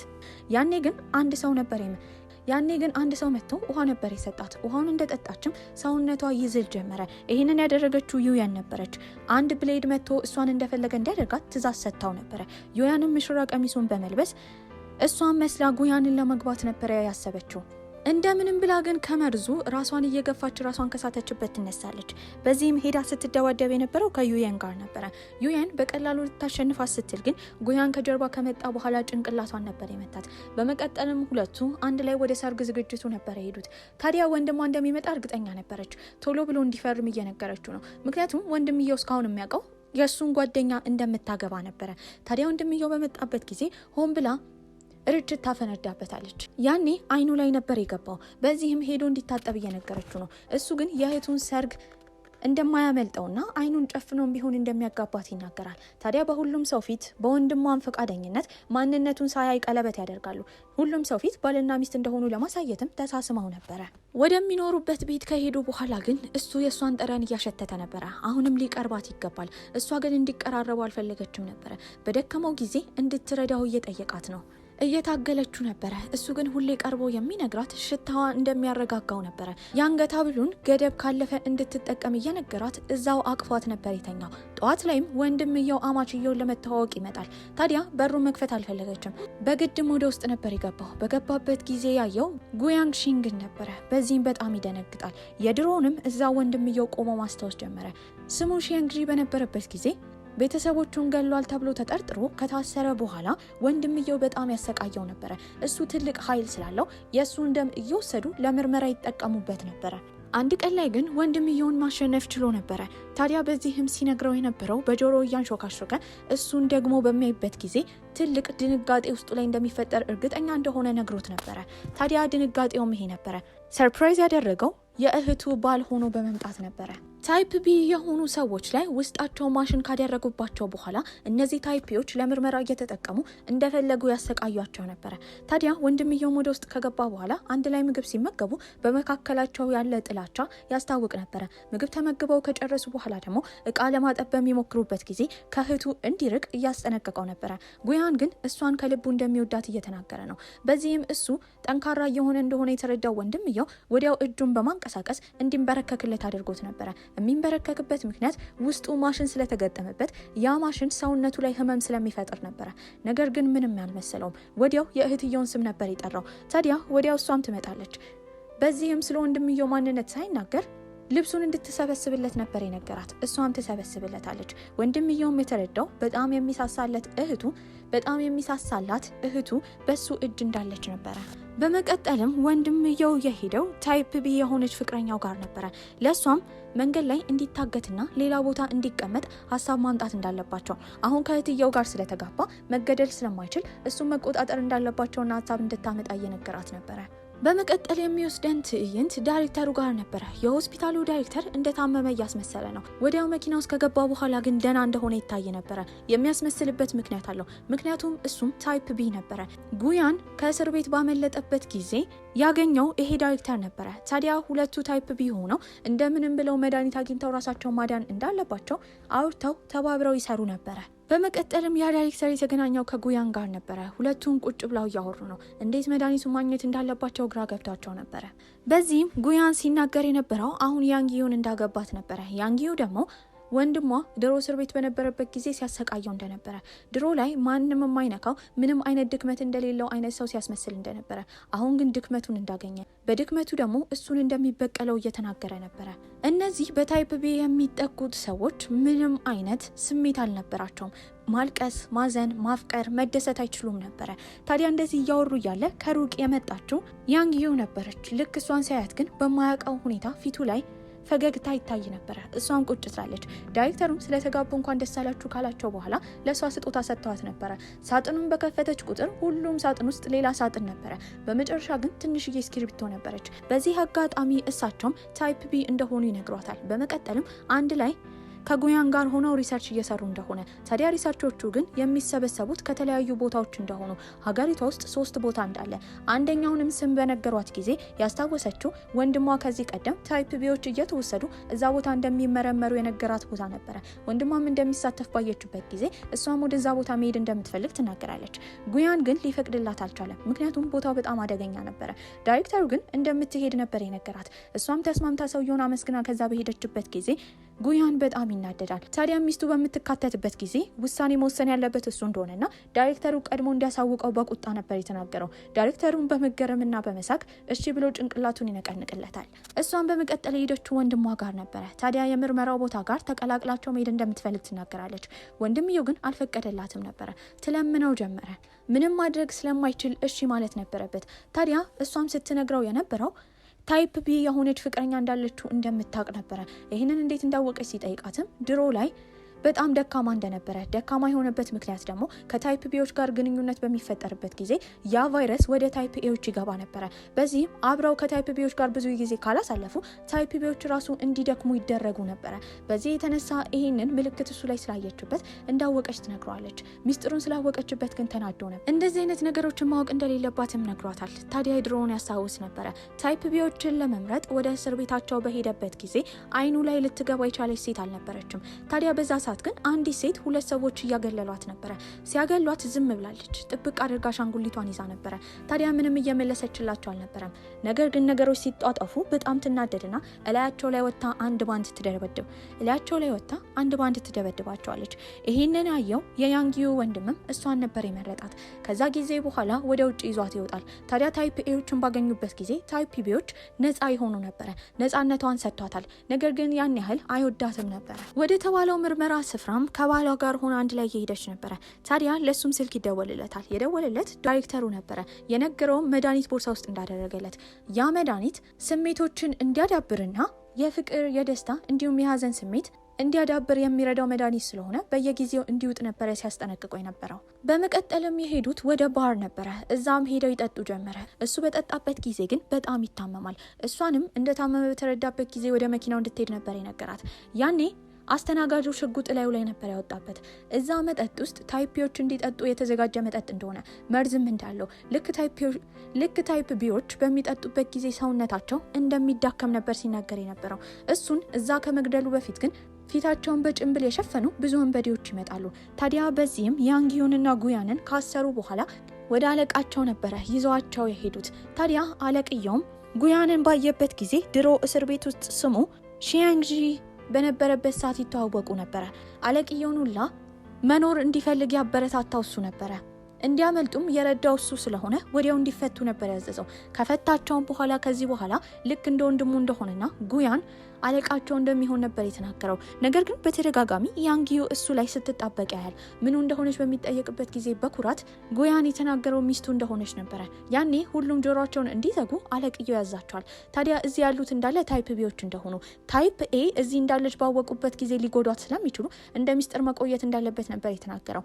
ያኔ ግን አንድ ሰው መጥቶ ውሃ ነበር የሰጣት። ውሃውን እንደጠጣችም ሰውነቷ ይዝል ጀመረ። ይህንን ያደረገችው ዩያን ነበረች። አንድ ብሌድ መጥቶ እሷን እንደፈለገ እንዲያደርጋት ትእዛዝ ሰጥታው ነበረ። ዩያንም ምሽራ ቀሚሱን በመልበስ እሷን መስላ ጉያንን ለመግባት ነበረ ያሰበችው። እንደምንም ብላ ግን ከመርዙ ራሷን እየገፋች ራሷን ከሳተችበት ትነሳለች። በዚህም ሄዳ ስትደባደብ የነበረው ከዩየን ጋር ነበረ። ዩየን በቀላሉ ልታሸንፋት ስትል ግን ጉያን ከጀርባ ከመጣ በኋላ ጭንቅላቷን ነበር የመታት። በመቀጠልም ሁለቱ አንድ ላይ ወደ ሰርግ ዝግጅቱ ነበር የሄዱት። ታዲያ ወንድሟ እንደሚመጣ እርግጠኛ ነበረች። ቶሎ ብሎ እንዲፈርም እየነገረችው ነው። ምክንያቱም ወንድምየው እስካሁን የሚያውቀው የእሱን ጓደኛ እንደምታገባ ነበረ። ታዲያ ወንድምየው በመጣበት ጊዜ ሆን ብላ ርችት ታፈነዳበታለች። ያኔ አይኑ ላይ ነበር የገባው። በዚህም ሄዶ እንዲታጠብ እየነገረችው ነው። እሱ ግን የእህቱን ሰርግ እንደማያመልጠውና አይኑን ጨፍኖም ቢሆን እንደሚያጋባት ይናገራል። ታዲያ በሁሉም ሰው ፊት በወንድሟን ፈቃደኝነት ማንነቱን ሳያይ ቀለበት ያደርጋሉ። ሁሉም ሰው ፊት ባልና ሚስት እንደሆኑ ለማሳየትም ተሳስመው ነበረ። ወደሚኖሩበት ቤት ከሄዱ በኋላ ግን እሱ የእሷን ጠረን እያሸተተ ነበረ። አሁንም ሊቀርባት ይገባል። እሷ ግን እንዲቀራረቡ አልፈለገችም ነበረ። በደከመው ጊዜ እንድትረዳው እየጠየቃት ነው። እየታገለችው ነበረ። እሱ ግን ሁሌ ቀርቦ የሚነግራት ሽታዋ እንደሚያረጋጋው ነበረ። የአንገት ሐብሉን ገደብ ካለፈ እንድትጠቀም እየነገራት እዛው አቅፏት ነበር የተኛው። ጠዋት ላይም ወንድምየው አማችየውን ለመተዋወቅ ይመጣል። ታዲያ በሩ መክፈት አልፈለገችም። በግድም ወደ ውስጥ ነበር የገባው። በገባበት ጊዜ ያየው ጉያንግ ሺንግን ነበረ። በዚህም በጣም ይደነግጣል። የድሮውንም እዛው ወንድምየው ቆሞ ማስታወስ ጀመረ። ስሙ ሺንግሪ በነበረበት ጊዜ ቤተሰቦቹን ገሏል ተብሎ ተጠርጥሮ ከታሰረ በኋላ ወንድምየው በጣም ያሰቃየው ነበረ። እሱ ትልቅ ኃይል ስላለው የእሱን ደም እየወሰዱ ለምርመራ ይጠቀሙበት ነበረ። አንድ ቀን ላይ ግን ወንድምየውን ማሸነፍ ችሎ ነበረ። ታዲያ በዚህም ሲነግረው የነበረው በጆሮ እያንሾካሾከ እሱን ደግሞ በሚያይበት ጊዜ ትልቅ ድንጋጤ ውስጡ ላይ እንደሚፈጠር እርግጠኛ እንደሆነ ነግሮት ነበረ። ታዲያ ድንጋጤውም ይሄ ነበረ። ሰርፕራይዝ ያደረገው የእህቱ ባል ሆኖ በመምጣት ነበረ። ታይፕ ቢ የሆኑ ሰዎች ላይ ውስጣቸው ማሽን ካደረጉባቸው በኋላ እነዚህ ታይፒዎች ለምርመራ እየተጠቀሙ እንደፈለጉ ያሰቃያቸው ነበረ። ታዲያ ወንድምየውም ወደ ውስጥ ከገባ በኋላ አንድ ላይ ምግብ ሲመገቡ በመካከላቸው ያለ ጥላቻ ያስታውቅ ነበረ። ምግብ ተመግበው ከጨረሱ በኋላ ደግሞ እቃ ለማጠብ በሚሞክሩበት ጊዜ ከእህቱ እንዲርቅ እያስጠነቀቀው ነበረ። ጉያን ግን እሷን ከልቡ እንደሚወዳት እየተናገረ ነው። በዚህም እሱ ጠንካራ እየሆነ እንደሆነ የተረዳው ወንድምየው ወዲያው እጁን በማንቀሳቀስ እንዲንበረከክለት አድርጎት ነበረ። የሚንበረከክበት ምክንያት ውስጡ ማሽን ስለተገጠመበት ያ ማሽን ሰውነቱ ላይ ህመም ስለሚፈጥር ነበረ። ነገር ግን ምንም ያልመሰለውም ወዲያው የእህትየውን ስም ነበር የጠራው። ታዲያ ወዲያው እሷም ትመጣለች። በዚህም ስለ ወንድምየው ማንነት ሳይናገር ልብሱን እንድትሰበስብለት ነበር የነገራት። እሷም ትሰበስብለታለች። ወንድምየውም የተረዳው በጣም የሚሳሳላት እህቱ በሱ እጅ እንዳለች ነበረ። በመቀጠልም ወንድምየው የሄደው ታይፕ ቢ የሆነች ፍቅረኛው ጋር ነበረ። ለሷም መንገድ ላይ እንዲታገትና ሌላ ቦታ እንዲቀመጥ ሀሳብ ማምጣት እንዳለባቸው፣ አሁን ከእህትየው ጋር ስለተጋባ መገደል ስለማይችል እሱን መቆጣጠር እንዳለባቸውና ሀሳብ እንድታመጣ እየነገራት ነበረ። በመቀጠል የሚወስደን ትዕይንት ዳይሬክተሩ ጋር ነበረ። የሆስፒታሉ ዳይሬክተር እንደታመመ እያስመሰለ ነው። ወዲያው መኪና ውስጥ ከገባ በኋላ ግን ደና እንደሆነ ይታይ ነበረ። የሚያስመስልበት ምክንያት አለው። ምክንያቱም እሱም ታይፕ ቢ ነበረ። ጉያን ከእስር ቤት ባመለጠበት ጊዜ ያገኘው ይሄ ዳይሬክተር ነበረ። ታዲያ ሁለቱ ታይፕ ቢ ሆነው እንደምንም ብለው መድኃኒት አግኝተው ራሳቸውን ማዳን እንዳለባቸው አውርተው ተባብረው ይሰሩ ነበረ። በመቀጠልም ያ ዳይሬክተር የተገናኘው ከጉያን ጋር ነበረ። ሁለቱም ቁጭ ብለው እያወሩ ነው። እንዴት መድኃኒቱን ማግኘት እንዳለባቸው ግራ ገብቷቸው ነበረ። በዚህም ጉያን ሲናገር የነበረው አሁን ያንጊዩን እንዳገባት ነበረ። ያንጊዩ ደግሞ ወንድሟ ድሮ እስር ቤት በነበረበት ጊዜ ሲያሰቃየው እንደነበረ፣ ድሮ ላይ ማንም የማይነካው ምንም አይነት ድክመት እንደሌለው አይነት ሰው ሲያስመስል እንደነበረ፣ አሁን ግን ድክመቱን እንዳገኘ፣ በድክመቱ ደግሞ እሱን እንደሚበቀለው እየተናገረ ነበረ። እነዚህ በታይፕ ቢ የሚጠቁት ሰዎች ምንም አይነት ስሜት አልነበራቸውም። ማልቀስ፣ ማዘን፣ ማፍቀር፣ መደሰት አይችሉም ነበረ። ታዲያ እንደዚህ እያወሩ እያለ ከሩቅ የመጣችው ያንጊዩ ነበረች። ልክ እሷን ሲያያት ግን በማያውቀው ሁኔታ ፊቱ ላይ ፈገግታ ይታይ ነበረ። እሷም ቁጭ ትላለች። ዳይሬክተሩም ስለተጋቡ እንኳን ደስ አላችሁ ካላቸው በኋላ ለእሷ ስጦታ ሰጥተዋት ነበረ። ሳጥኑን በከፈተች ቁጥር ሁሉም ሳጥን ውስጥ ሌላ ሳጥን ነበረ። በመጨረሻ ግን ትንሽዬ እስክሪብቶ ነበረች። በዚህ አጋጣሚ እሳቸውም ታይፕ ቢ እንደሆኑ ይነግሯታል። በመቀጠልም አንድ ላይ ከጉያን ጋር ሆነው ሪሰርች እየሰሩ እንደሆነ፣ ታዲያ ሪሰርቾቹ ግን የሚሰበሰቡት ከተለያዩ ቦታዎች እንደሆኑ፣ ሀገሪቷ ውስጥ 3 ቦታ እንዳለ፣ አንደኛውንም ስም በነገሯት ጊዜ ያስታወሰችው ወንድሟ ከዚህ ቀደም ታይፕ ቢዎች እየተወሰዱ እዛ ቦታ እንደሚመረመሩ የነገራት ቦታ ነበረ። ወንድሟም እንደሚሳተፍ ባየችበት ጊዜ እሷም ወደዛ ቦታ መሄድ እንደምትፈልግ ትናገራለች። ጉያን ግን ሊፈቅድላት አልቻለም። ምክንያቱም ቦታው በጣም አደገኛ ነበረ። ዳይሬክተሩ ግን እንደምትሄድ ነበር የነገራት። እሷም ተስማምታ ሰውየውን አመስግና ከዛ በሄደችበት ጊዜ ጉያን በጣም ይናደዳል። ታዲያ ሚስቱ በምትካተትበት ጊዜ ውሳኔ መወሰን ያለበት እሱ እንደሆነና ዳይሬክተሩ ቀድሞ እንዲያሳውቀው በቁጣ ነበር የተናገረው። ዳይሬክተሩን በመገረምና በመሳቅ እሺ ብሎ ጭንቅላቱን ይነቀንቅለታል። እሷን በመቀጠል ሄደችው ወንድሟ ጋር ነበረ። ታዲያ የምርመራው ቦታ ጋር ተቀላቅላቸው መሄድ እንደምትፈልግ ትናገራለች። ወንድምየው ግን አልፈቀደላትም ነበረ። ትለምነው ጀመረ። ምንም ማድረግ ስለማይችል እሺ ማለት ነበረበት። ታዲያ እሷም ስትነግረው የነበረው ታይፕ ቢ የሆነች ፍቅረኛ እንዳለችው እንደምታውቅ ነበረ። ይህንን እንዴት እንዳወቀች ሲጠይቃትም ድሮ ላይ በጣም ደካማ እንደነበረ፣ ደካማ የሆነበት ምክንያት ደግሞ ከታይፕ ቢዎች ጋር ግንኙነት በሚፈጠርበት ጊዜ ያ ቫይረስ ወደ ታይፕ ኤዎች ይገባ ነበረ። በዚህም አብረው ከታይፕ ቢዎች ጋር ብዙ ጊዜ ካላሳለፉ ታይፕ ቢዎች ራሱ እንዲደክሙ ይደረጉ ነበረ። በዚህ የተነሳ ይህንን ምልክት እሱ ላይ ስላየችበት እንዳወቀች ትነግሯለች። ሚስጥሩን ስላወቀችበት ግን ተናዶ ነበር። እንደዚህ አይነት ነገሮችን ማወቅ እንደሌለባትም ነግሯታል። ታዲያ ድሮውን ያስታውስ ነበረ። ታይፕ ቢዎችን ለመምረጥ ወደ እስር ቤታቸው በሄደበት ጊዜ አይኑ ላይ ልትገባ የቻለች ሴት አልነበረችም። ታዲያ በዛ ሰዓት ግን አንዲት ሴት ሁለት ሰዎች እያገለሏት ነበረ። ሲያገሏት ዝም ብላለች። ጥብቅ አድርጋ አሻንጉሊቷን ይዛ ነበረ። ታዲያ ምንም እየመለሰችላቸው አልነበረም። ነገር ግን ነገሮች ሲጧጧፉ በጣም ትናደድና እላያቸው ላይ ወጥታ አንድ ባንድ ትደበድባቸዋለች። ይህንን ያየው የያንጊዩ ወንድምም እሷን ነበር የመረጣት። ከዛ ጊዜ በኋላ ወደ ውጭ ይዟት ይወጣል። ታዲያ ታይፕ ኤዎችን ባገኙበት ጊዜ ታይፕ ቢዎች ነፃ ይሆኑ ነበረ። ነፃነቷን ሰጥቷታል። ነገር ግን ያን ያህል አይወዳትም ነበረ። ወደ ተባለው ምርመራ ስፍራም ከባሏ ጋር ሆና አንድ ላይ እየሄደች ነበረ። ታዲያ ለሱም ስልክ ይደወልለታል። የደወለለት ዳይሬክተሩ ነበረ። የነገረውም መድኃኒት ቦርሳ ውስጥ እንዳደረገለት ያ መድኃኒት ስሜቶችን እንዲያዳብርና የፍቅር፣ የደስታ እንዲሁም የሀዘን ስሜት እንዲያዳብር የሚረዳው መድኃኒት ስለሆነ በየጊዜው እንዲውጥ ነበረ ሲያስጠነቅቀው የነበረው። በመቀጠልም የሄዱት ወደ ባር ነበረ። እዛም ሄደው ይጠጡ ጀመረ። እሱ በጠጣበት ጊዜ ግን በጣም ይታመማል። እሷንም እንደታመመ በተረዳበት ጊዜ ወደ መኪናው እንድትሄድ ነበር የነገራት። ያኔ አስተናጋጁ ሽጉጥ ላዩ ላይ ነበር ያወጣበት። እዛ መጠጥ ውስጥ ታይፒዎች እንዲጠጡ የተዘጋጀ መጠጥ እንደሆነ መርዝም እንዳለው ልክ ታይፕ ቢዎች በሚጠጡበት ጊዜ ሰውነታቸው እንደሚዳከም ነበር ሲናገር የነበረው። እሱን እዛ ከመግደሉ በፊት ግን ፊታቸውን በጭንብል የሸፈኑ ብዙ ወንበዴዎች ይመጣሉ። ታዲያ በዚህም ያንጊዩንና ጉያንን ካሰሩ በኋላ ወደ አለቃቸው ነበረ ይዘዋቸው የሄዱት። ታዲያ አለቅየውም ጉያንን ባየበት ጊዜ ድሮ እስር ቤት ውስጥ ስሙ ሺያንጂ በነበረበት ሰዓት ይተዋወቁ ነበረ። አለቅየውን ሁላ መኖር እንዲፈልግ ያበረታታው እሱ ነበረ። እንዲያመልጡም የረዳው እሱ ስለሆነ ወዲያው እንዲፈቱ ነበር ያዘዘው። ከፈታቸውን በኋላ ከዚህ በኋላ ልክ እንደ ወንድሙ እንደሆነና ጉያን አለቃቸው እንደሚሆን ነበር የተናገረው። ነገር ግን በተደጋጋሚ ያንጊዩ እሱ ላይ ስትጣበቅ ያያል። ምኑ እንደሆነች በሚጠየቅበት ጊዜ በኩራት ጉያን የተናገረው ሚስቱ እንደሆነች ነበረ። ያኔ ሁሉም ጆሮአቸውን እንዲዘጉ አለቅየው ያዛቸዋል። ታዲያ እዚህ ያሉት እንዳለ ታይፕ ቢዎች እንደሆኑ ታይፕ ኤ እዚህ እንዳለች ባወቁበት ጊዜ ሊጎዷት ስለሚችሉ እንደ ሚስጥር መቆየት እንዳለበት ነበር የተናገረው።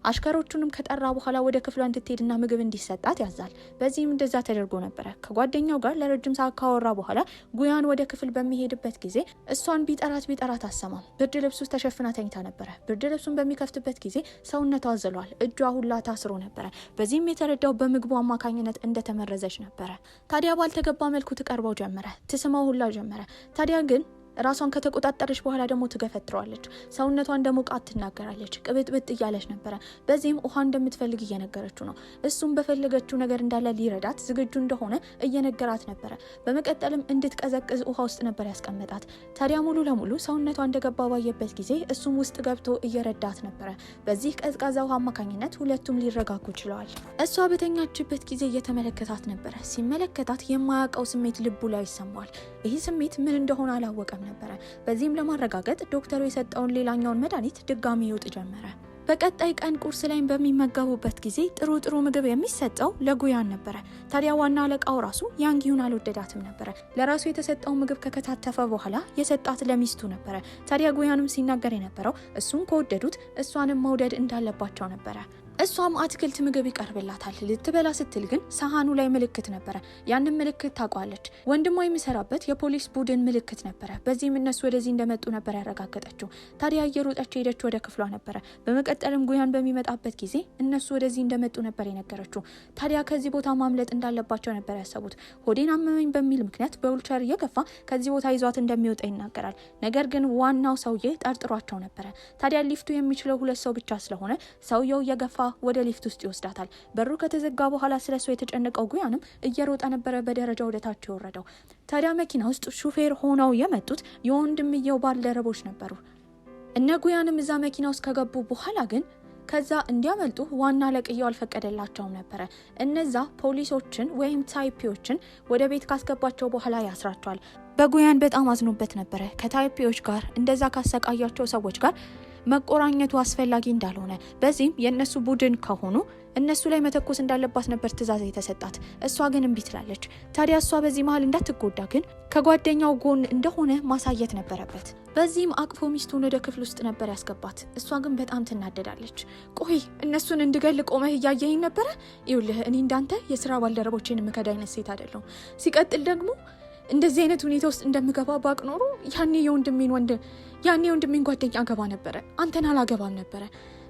አሽከሮቹንም ከጠራ በኋላ ወደ ክፍሏ እንድትሄድና ምግብ እንዲሰጣት ያዛል። በዚህም እንደዛ ተደርጎ ነበረ። ከጓደኛው ጋር ለረጅም ሰዓት ካወራ በኋላ ጉያን ወደ ክፍል በሚሄድበት ጊዜ እሷን ቢጠራት አሰማም። ብርድ ልብስ ውስጥ ተሸፍና ተኝታ ነበረ። ብርድ ልብሱን በሚከፍትበት ጊዜ ሰውነቷ አዝሏል። እጇ ሁላ ታስሮ ነበረ። በዚህም የተረዳው በምግቡ አማካኝነት እንደተመረዘች ነበረ። ታዲያ ባልተገባ መልኩ ትቀርበው ጀመረ። ትስማው ሁላ ጀመረ። ታዲያ ግን ራሷን ከተቆጣጠረች በኋላ ደግሞ ትገፈትረዋለች። ሰውነቷን እንደሞቃት ትናገራለች። ቅብጥብጥ እያለች ነበረ። በዚህም ውሃ እንደምትፈልግ እየነገረችው ነው። እሱም በፈለገችው ነገር እንዳለ ሊረዳት ዝግጁ እንደሆነ እየነገራት ነበረ። በመቀጠልም እንድትቀዘቅዝ ውሃ ውስጥ ነበር ያስቀመጣት። ታዲያ ሙሉ ለሙሉ ሰውነቷ እንደገባ ባየበት ጊዜ እሱም ውስጥ ገብቶ እየረዳት ነበረ። በዚህ ቀዝቃዛ ውሃ አማካኝነት ሁለቱም ሊረጋጉ ችለዋል። እሷ በተኛችበት ጊዜ እየተመለከታት ነበረ። ሲመለከታት የማያውቀው ስሜት ልቡ ላይ ይሰማዋል። ይህ ስሜት ምን እንደሆነ አላወቀም ነበረ። በዚህም ለማረጋገጥ ዶክተሩ የሰጠውን ሌላኛውን መድኃኒት ድጋሚ ይውጥ ጀመረ። በቀጣይ ቀን ቁርስ ላይ በሚመገቡበት ጊዜ ጥሩ ምግብ የሚሰጠው ለጉያን ነበረ። ታዲያ ዋና አለቃው ራሱ ያንጊዩን አልወደዳትም ነበረ። ለራሱ የተሰጠው ምግብ ከከታተፈ በኋላ የሰጣት ለሚስቱ ነበረ። ታዲያ ጉያንም ሲናገር የነበረው እሱን ከወደዱት እሷንም መውደድ እንዳለባቸው ነበረ። እሷም አትክልት ምግብ ይቀርብላታል። ልትበላ ስትል ግን ሰሃኑ ላይ ምልክት ነበረ። ያንን ምልክት ታውቋለች። ወንድሟ የሚሰራበት የፖሊስ ቡድን ምልክት ነበረ። በዚህም እነሱ ወደዚህ እንደመጡ ነበር ያረጋገጠችው። ታዲያ እየሮጠች ሄደች ወደ ክፍሏ ነበረ። በመቀጠልም ጉያን በሚመጣበት ጊዜ እነሱ ወደዚህ እንደመጡ ነበር የነገረችው። ታዲያ ከዚህ ቦታ ማምለጥ እንዳለባቸው ነበር ያሰቡት። ሆዴን አመመኝ በሚል ምክንያት በዊልቸር እየገፋ ከዚህ ቦታ ይዟት እንደሚወጣ ይናገራል። ነገር ግን ዋናው ሰውዬ ጠርጥሯቸው ነበረ። ታዲያ ሊፍቱ የሚችለው 2 ሰው ብቻ ስለሆነ ሰውየው እየገፋ ወደ ሊፍት ውስጥ ይወስዳታል። በሩ ከተዘጋ በኋላ ስለሱ የተጨነቀው ጉያንም እየሮጠ ነበረ በደረጃ ወደ ታች የወረደው። ታዲያ መኪና ውስጥ ሹፌር ሆነው የመጡት የወንድምየው ባልደረቦች ነበሩ። እነ ጉያንም እዛ መኪና ውስጥ ከገቡ በኋላ ግን ከዛ እንዲያመልጡ ዋና አለቅየው አልፈቀደላቸውም ነበረ። እነዛ ፖሊሶችን ወይም ታይፒዎችን ወደ ቤት ካስገባቸው በኋላ ያስራቸዋል። በጉያን በጣም አዝኖበት ነበረ። ከታይፒዎች ጋር እንደዛ ካሰቃያቸው ሰዎች ጋር መቆራኘቱ አስፈላጊ እንዳልሆነ፣ በዚህም የእነሱ ቡድን ከሆኑ እነሱ ላይ መተኮስ እንዳለባት ነበር ትዕዛዝ የተሰጣት። እሷ ግን እምቢ ትላለች። ታዲያ እሷ በዚህ መሀል እንዳትጎዳ ግን ከጓደኛው ጎን እንደሆነ ማሳየት ነበረበት። በዚህም አቅፎ ሚስቱን ወደ ክፍል ውስጥ ነበር ያስገባት። እሷ ግን በጣም ትናደዳለች። ቆይ እነሱን እንድገል ቆመህ እያየኝ ነበረ? ይኸውልህ እኔ እንዳንተ የስራ ባልደረቦችን የምከዳ አይነት ሴት አይደለሁም። ሲቀጥል ደግሞ እንደዚህ አይነት ሁኔታ ውስጥ እንደምገባ ባቅ ኖሮ ያኔ የወንድሜን ጓደኛ አገባ ነበረ፣ አንተን አላገባም ነበረ።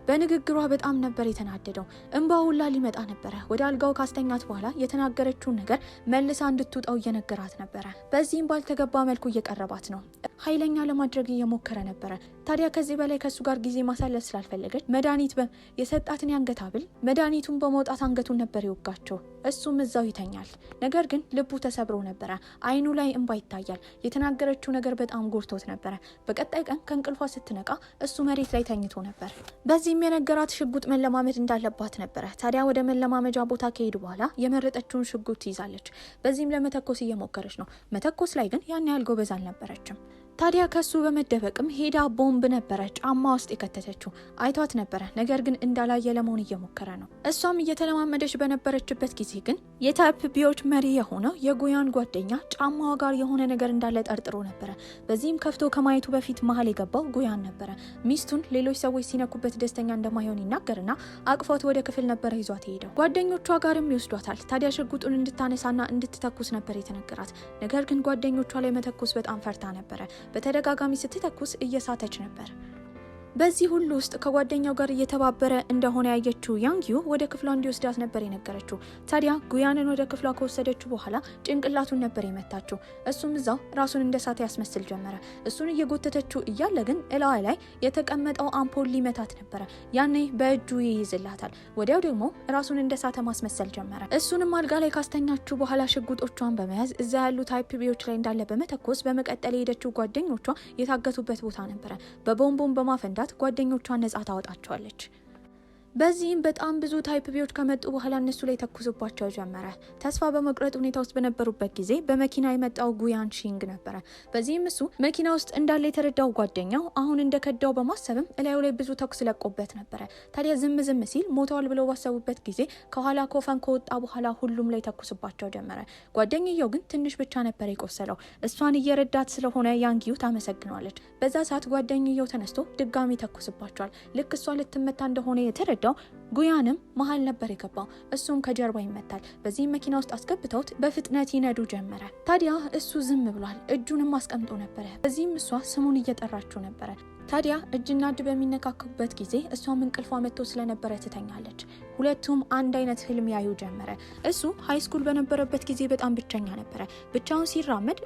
በንግግሯ በጣም ነበር የተናደደው። እንባው ሁላ ሊመጣ ነበረ። ወደ አልጋው ካስተኛት በኋላ የተናገረችውን ነገር መልሳ እንድትውጣው እየነገራት ነበረ። በዚህም ባልተገባ መልኩ እየቀረባት ነው። ኃይለኛ ለማድረግ እየሞከረ ነበረ። ታዲያ ከዚህ በላይ ከሱ ጋር ጊዜ ማሳለፍ ስላልፈለገች መድኃኒት የሰጣትን ያንገት ሐብል መድኃኒቱን በመውጣት አንገቱን ነበር ይወጋቸው። እሱም እዛው ይተኛል። ነገር ግን ልቡ ተሰብሮ ነበረ። አይኑ ላይ እንባ ይታያል። የተናገረችው ነገር በጣም ጎርቶት ነበረ። በቀጣይ ቀን ከእንቅልፏ ስትነቃ እሱ መሬት ላይ ተኝቶ ነበር። በዚህም የነገራት ሽጉጥ መለማመድ እንዳለባት ነበረ። ታዲያ ወደ መለማመጃ ቦታ ከሄዱ በኋላ የመረጠችውን ሽጉጥ ትይዛለች። በዚህም ለመተኮስ እየሞከረች ነው። መተኮስ ላይ ግን ያን ያህል ጎበዝ አልነበረችም። ታዲያ ከሱ በመደበቅም ሄዳ ቦምብ ነበረ ጫማ ውስጥ የከተተችው። አይቷት ነበረ፣ ነገር ግን እንዳላየ ለመሆን እየሞከረ ነው። እሷም እየተለማመደች በነበረችበት ጊዜ ግን የታይፕ ቢዎች መሪ የሆነው የጉያን ጓደኛ ጫማዋ ጋር የሆነ ነገር እንዳለ ጠርጥሮ ነበረ። በዚህም ከፍቶ ከማየቱ በፊት መሀል የገባው ጉያን ነበረ። ሚስቱን ሌሎች ሰዎች ሲነኩበት ደስተኛ እንደማይሆን ይናገርና አቅፏት ወደ ክፍል ነበረ ይዟት ሄደው። ጓደኞቿ ጋርም ይወስዷታል። ታዲያ ሽጉጡን እንድታነሳና እንድትተኩስ ነበር የተነገራት። ነገር ግን ጓደኞቿ ላይ መተኩስ በጣም ፈርታ ነበረ። በተደጋጋሚ ስትተኩስ እየሳተች ነበር። በዚህ ሁሉ ውስጥ ከጓደኛው ጋር እየተባበረ እንደሆነ ያየችው ያንጊዩ ወደ ክፍሏ እንዲወስዳት ነበር የነገረችው። ታዲያ ጉያንን ወደ ክፍሏ ከወሰደችው በኋላ ጭንቅላቱን ነበር የመታችው። እሱም እዛው ራሱን እንደሳተ ያስመስል ጀመረ። እሱን እየጎተተችው እያለ ግን እላዋ ላይ የተቀመጠው አምፖል ሊመታት ነበረ። ያኔ በእጁ ይይዝላታል። ወዲያው ደግሞ ራሱን እንደሳተ ማስመሰል ጀመረ። እሱንም አልጋ ላይ ካስተኛችው በኋላ ሽጉጦቿን በመያዝ እዛ ያሉ ታይፕ ቢዎች ላይ እንዳለ በመተኮስ በመቀጠል የሄደችው ጓደኞቿ የታገቱበት ቦታ ነበረ። በቦምቦም በማፈንዳ ጓደኞቿን ነጻ ታወጣቸዋለች። በዚህም በጣም ብዙ ታይፕ ቢዎች ከመጡ በኋላ እነሱ ላይ ተኩስባቸው ጀመረ። ተስፋ በመቁረጥ ሁኔታ ውስጥ በነበሩበት ጊዜ በመኪና የመጣው ጉያን ሺንግ ነበረ። በዚህም እሱ መኪና ውስጥ እንዳለ የተረዳው ጓደኛው አሁን እንደከዳው በማሰብም እላዩ ላይ ብዙ ተኩስ ለቆበት ነበረ። ታዲያ ዝም ሲል ሞተዋል ብለው ባሰቡበት ጊዜ ከኋላ ኮፈን ከወጣ በኋላ ሁሉም ላይ ተኩስባቸው ጀመረ። ጓደኛው ግን ትንሽ ብቻ ነበር የቆሰለው። እሷን እየረዳት ስለሆነ ያንጊዩ ታመሰግናለች። በዛ ሰዓት ጓደኛው ተነስቶ ድጋሚ ተኩስባቸዋል። ልክ እሷ ልትመታ እንደሆነ የተረዳ ጉያንም መሀል ነበር የገባው። እሱም ከጀርባ ይመታል። በዚህ መኪና ውስጥ አስገብተውት በፍጥነት ይነዱ ጀመረ። ታዲያ እሱ ዝም ብሏል። እጁንም አስቀምጦ ነበረ። በዚህም እሷ ስሙን እየጠራችው ነበረ። ታዲያ እጅና እጅ በሚነካኩበት ጊዜ እሷም እንቅልፏ መጥቶ ስለነበረ ትተኛለች። ሁለቱም አንድ አይነት ህልም ያዩ ጀመረ። እሱ ሃይስኩል በነበረበት ጊዜ በጣም ብቸኛ ነበረ። ብቻውን ሲራመድ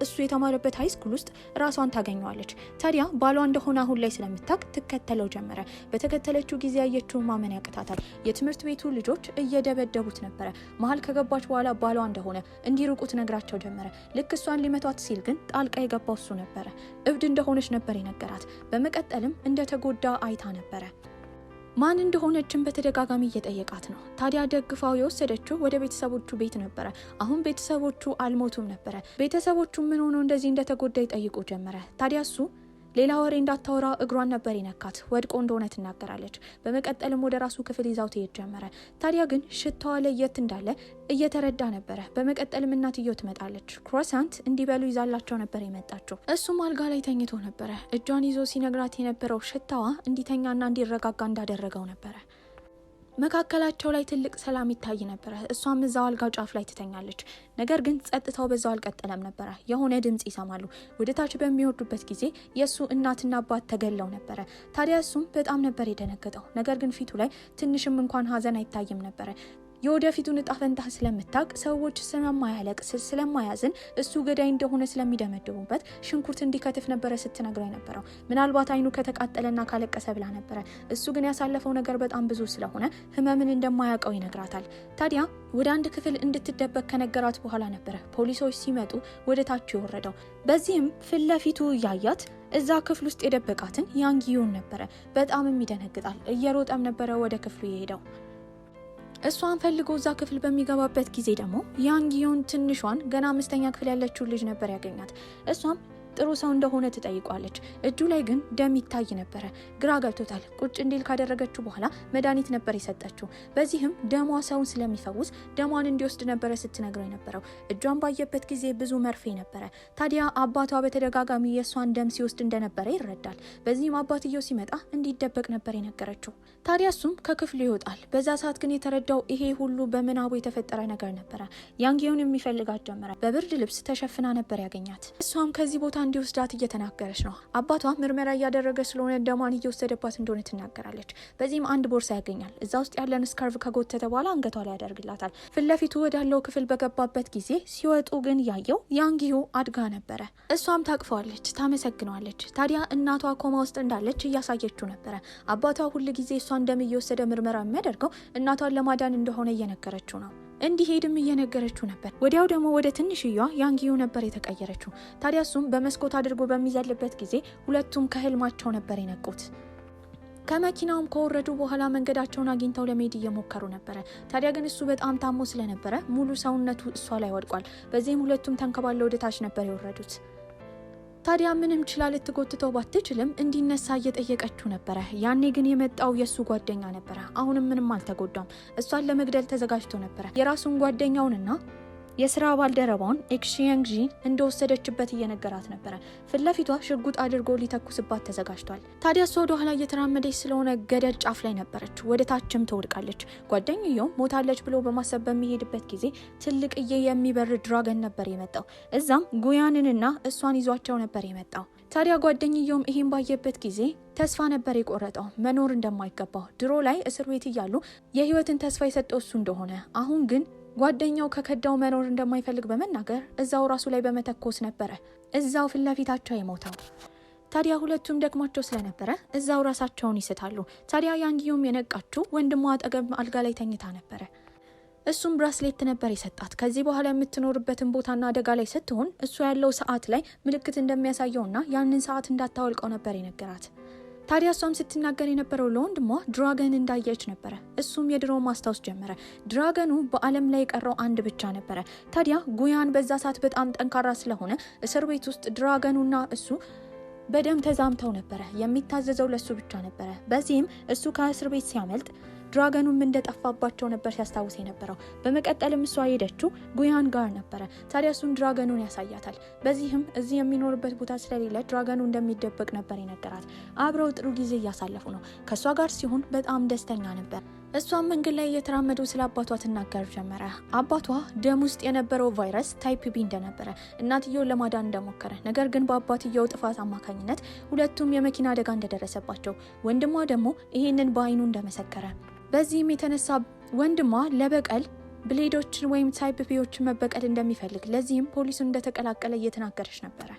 እሱ የተማረበት ሃይስኩል ውስጥ ራሷን ታገኘዋለች። ታዲያ ባሏ እንደሆነ አሁን ላይ ስለምታውቅ ትከተለው ጀመረ። በተከተለችው ጊዜ ያየችውን ማመን ያቅታታል። የትምህርት ቤቱ ልጆች እየደበደቡት ነበረ። መሀል ከገባች በኋላ ባሏ እንደሆነ እንዲርቁት ነግራቸው ጀመረ። ልክ እሷን ሊመቷት ሲል ግን ጣልቃ የገባው እሱ ነበረ። እብድ እንደሆነች ነበር የነገራት። በመቀጠልም እንደተጎዳ አይታ ነበረ። ማን እንደሆነችን በተደጋጋሚ እየጠየቃት ነው። ታዲያ ደግፋው የወሰደችው ወደ ቤተሰቦቹ ቤት ነበረ። አሁን ቤተሰቦቹ አልሞቱም ነበረ። ቤተሰቦቹ ምን ሆኖ እንደዚህ እንደተጎዳ ይጠይቁ ጀመረ። ታዲያ እሱ ሌላ ወሬ እንዳታወራ እግሯን ነበር ይነካት። ወድቆ እንደሆነ ትናገራለች። በመቀጠልም ወደ ራሱ ክፍል ይዛው ትሄድ ጀመረ። ታዲያ ግን ሽታዋ ለየት እንዳለ እየተረዳ ነበረ። በመቀጠልም እናትየው ትመጣለች። ክሮሳንት እንዲበሉ ይዛላቸው ነበር የመጣችው። እሱም አልጋ ላይ ተኝቶ ነበረ። እጇን ይዞ ሲነግራት የነበረው ሽታዋ እንዲተኛና እንዲረጋጋ እንዳደረገው ነበረ። መካከላቸው ላይ ትልቅ ሰላም ይታይ ነበረ። እሷም እዛው አልጋው ጫፍ ላይ ትተኛለች። ነገር ግን ጸጥታው በዛው አልቀጠለም ነበረ። የሆነ ድምጽ ይሰማሉ። ወደ ታች በሚወርዱበት ጊዜ የሱ እናትና አባት ተገለው ነበረ። ታዲያ እሱም በጣም ነበር የደነገጠው። ነገር ግን ፊቱ ላይ ትንሽም እንኳን ሀዘን አይታይም ነበረ። የወደፊቱን እጣ ፈንታ ስለምታውቅ ሰዎች ስለማያለቅስ ስለማያዝን እሱ ገዳይ እንደሆነ ስለሚደመድቡበት ሽንኩርት እንዲከትፍ ነበረ ስትነግረው የነበረው። ምናልባት አይኑ ከተቃጠለና ካለቀሰ ብላ ነበረ። እሱ ግን ያሳለፈው ነገር በጣም ብዙ ስለሆነ ህመምን እንደማያውቀው ይነግራታል። ታዲያ ወደ አንድ ክፍል እንድትደበቅ ከነገራት በኋላ ነበረ ፖሊሶች ሲመጡ ወደ ታች የወረደው። በዚህም ፊት ለፊቱ እያያት እዛ ክፍል ውስጥ የደበቃትን ያንጊዩን ነበረ። በጣም ይደነግጣል። እየሮጠም ነበረ ወደ ክፍሉ የሄደው። እሷን ፈልጎ እዛ ክፍል በሚገባበት ጊዜ ደግሞ ያንጊዮን ትንሿን ገና 5ኛ ክፍል ያለችው ልጅ ነበር ያገኛት። እሷም ጥሩ ሰው እንደሆነ ትጠይቋለች። እጁ ላይ ግን ደም ይታይ ነበረ። ግራ ገብቶታል። ቁጭ እንዲል ካደረገችው በኋላ መድኃኒት ነበር የሰጠችው። በዚህም ደሟ ሰውን ስለሚፈውስ ደሟን እንዲወስድ ነበረ ስትነግረው የነበረው። እጇን ባየበት ጊዜ ብዙ መርፌ ነበረ። ታዲያ አባቷ በተደጋጋሚ የእሷን ደም ሲወስድ እንደነበረ ይረዳል። በዚህም አባትየው ሲመጣ እንዲደበቅ ነበር የነገረችው። ታዲያ እሱም ከክፍሉ ይወጣል። በዛ ሰዓት ግን የተረዳው ይሄ ሁሉ በምናቡ የተፈጠረ ነገር ነበረ። ያንጊዮን የሚፈልጋት ጀመረ። በብርድ ልብስ ተሸፍና ነበር ያገኛት። እሷም ከዚህ ቦታ እንዲወስዳት እየተናገረች ነው። አባቷ ምርመራ እያደረገ ስለሆነ ደሟን እየወሰደባት እንደሆነ ትናገራለች። በዚህም አንድ ቦርሳ ያገኛል። እዛ ውስጥ ያለን ስካርቭ ከጎተተ በኋላ አንገቷ ላይ ያደርግላታል። ፊት ለፊቱ ወዳለው ክፍል በገባበት ጊዜ ሲወጡ ግን ያየው ያንጊዩ አድጋ ነበረ። እሷም ታቅፈዋለች፣ ታመሰግነዋለች። ታዲያ እናቷ ኮማ ውስጥ እንዳለች እያሳየችው ነበረ። አባቷ ሁል ጊዜ እሷን ደም እየወሰደ ምርመራ የሚያደርገው እናቷን ለማዳን እንደሆነ እየነገረችው ነው። እንዲሄድም እየነገረችው ነበር። ወዲያው ደግሞ ወደ ትንሽዬዋ ያንጊዩ ነበር የተቀየረችው። ታዲያ እሱም በመስኮት አድርጎ በሚዘልበት ጊዜ ሁለቱም ከህልማቸው ነበር የነቁት። ከመኪናውም ከወረዱ በኋላ መንገዳቸውን አግኝተው ለመሄድ እየሞከሩ ነበረ። ታዲያ ግን እሱ በጣም ታሞ ስለነበረ ሙሉ ሰውነቱ እሷ ላይ ወድቋል። በዚህም ሁለቱም ተንከባለው ወደ ታች ነበር የወረዱት። ታዲያ ምንም ችላ ልትጎትተው ባትችልም እንዲነሳ እየጠየቀችው ነበረ። ያኔ ግን የመጣው የሱ ጓደኛ ነበረ። አሁንም ምንም አልተጎዳም። እሷን ለመግደል ተዘጋጅቶ ነበረ። የራሱን ጓደኛውንና የስራ ባልደረባውን ኤክሺያንጂ እንደወሰደችበት እየነገራት ነበረ። ፊት ለፊቷ ሽጉጥ አድርጎ ሊተኩስባት ተዘጋጅቷል። ታዲያ እሷ ወደ ኋላ እየተራመደች ስለሆነ ገደል ጫፍ ላይ ነበረች። ወደ ታችም ትወድቃለች። ጓደኛው ሞታለች ብሎ በማሰብ በሚሄድበት ጊዜ ትልቅዬ የሚበር ድራገን ነበር የመጣው። እዛም ጉያንንና እሷን ይዟቸው ነበር የመጣው። ታዲያ ጓደኛውም ይሄን ባየበት ጊዜ ተስፋ ነበር የቆረጠው፣ መኖር እንደማይገባው። ድሮ ላይ እስር ቤት እያሉ የህይወትን ተስፋ የሰጠው እሱ እንደሆነ፣ አሁን ግን ጓደኛው ከከዳው መኖር እንደማይፈልግ በመናገር እዛው ራሱ ላይ በመተኮስ ነበረ እዛው ፊት ለፊታቸው የሞተው። ታዲያ ሁለቱም ደክሟቸው ስለነበረ እዛው ራሳቸውን ይስታሉ። ታዲያ ያንጊዩም የነቃችው ወንድሟ አጠገብ አልጋ ላይ ተኝታ ነበረ። እሱም ብራስሌት ነበር የሰጣት። ከዚህ በኋላ የምትኖርበትን ቦታና አደጋ ላይ ስትሆን እሱ ያለው ሰዓት ላይ ምልክት እንደሚያሳየውና ያንን ሰዓት እንዳታወልቀው ነበር የነገራት። ታዲያ እሷም ስትናገር የነበረው ለወንድሟ ድራገን እንዳየች ነበረ። እሱም የድሮ ማስታወስ ጀመረ። ድራገኑ በዓለም ላይ የቀረው አንድ ብቻ ነበረ። ታዲያ ጉያን በዛ ሰዓት በጣም ጠንካራ ስለሆነ እስር ቤት ውስጥ ድራገኑና እሱ በደም ተዛምተው ነበረ። የሚታዘዘው ለሱ ብቻ ነበረ። በዚህም እሱ ከእስር ቤት ሲያመልጥ ድራገኑም እንደጠፋባቸው ነበር ሲያስታውስ የነበረው። በመቀጠልም እሷ ሄደችው ጉያን ጋር ነበረ። ታዲያ እሱም ድራገኑን ያሳያታል። በዚህም እዚህ የሚኖርበት ቦታ ስለሌለ ድራገኑ እንደሚደበቅ ነበር የነገራት። አብረው ጥሩ ጊዜ እያሳለፉ ነው። ከእሷ ጋር ሲሆን በጣም ደስተኛ ነበር። እሷም መንገድ ላይ እየተራመዱ ስለ አባቷ ትናገር ጀመረ። አባቷ ደም ውስጥ የነበረው ቫይረስ ታይፕ ቢ እንደነበረ፣ እናትየውን ለማዳን እንደሞከረ፣ ነገር ግን በአባትየው ጥፋት አማካኝነት ሁለቱም የመኪና አደጋ እንደደረሰባቸው፣ ወንድሟ ደግሞ ይሄንን በአይኑ እንደመሰከረ፣ በዚህም የተነሳ ወንድሟ ለበቀል ብሌዶችን ወይም ታይፕ ቢዎችን መበቀል እንደሚፈልግ፣ ለዚህም ፖሊሱን እንደተቀላቀለ እየተናገረች ነበረ።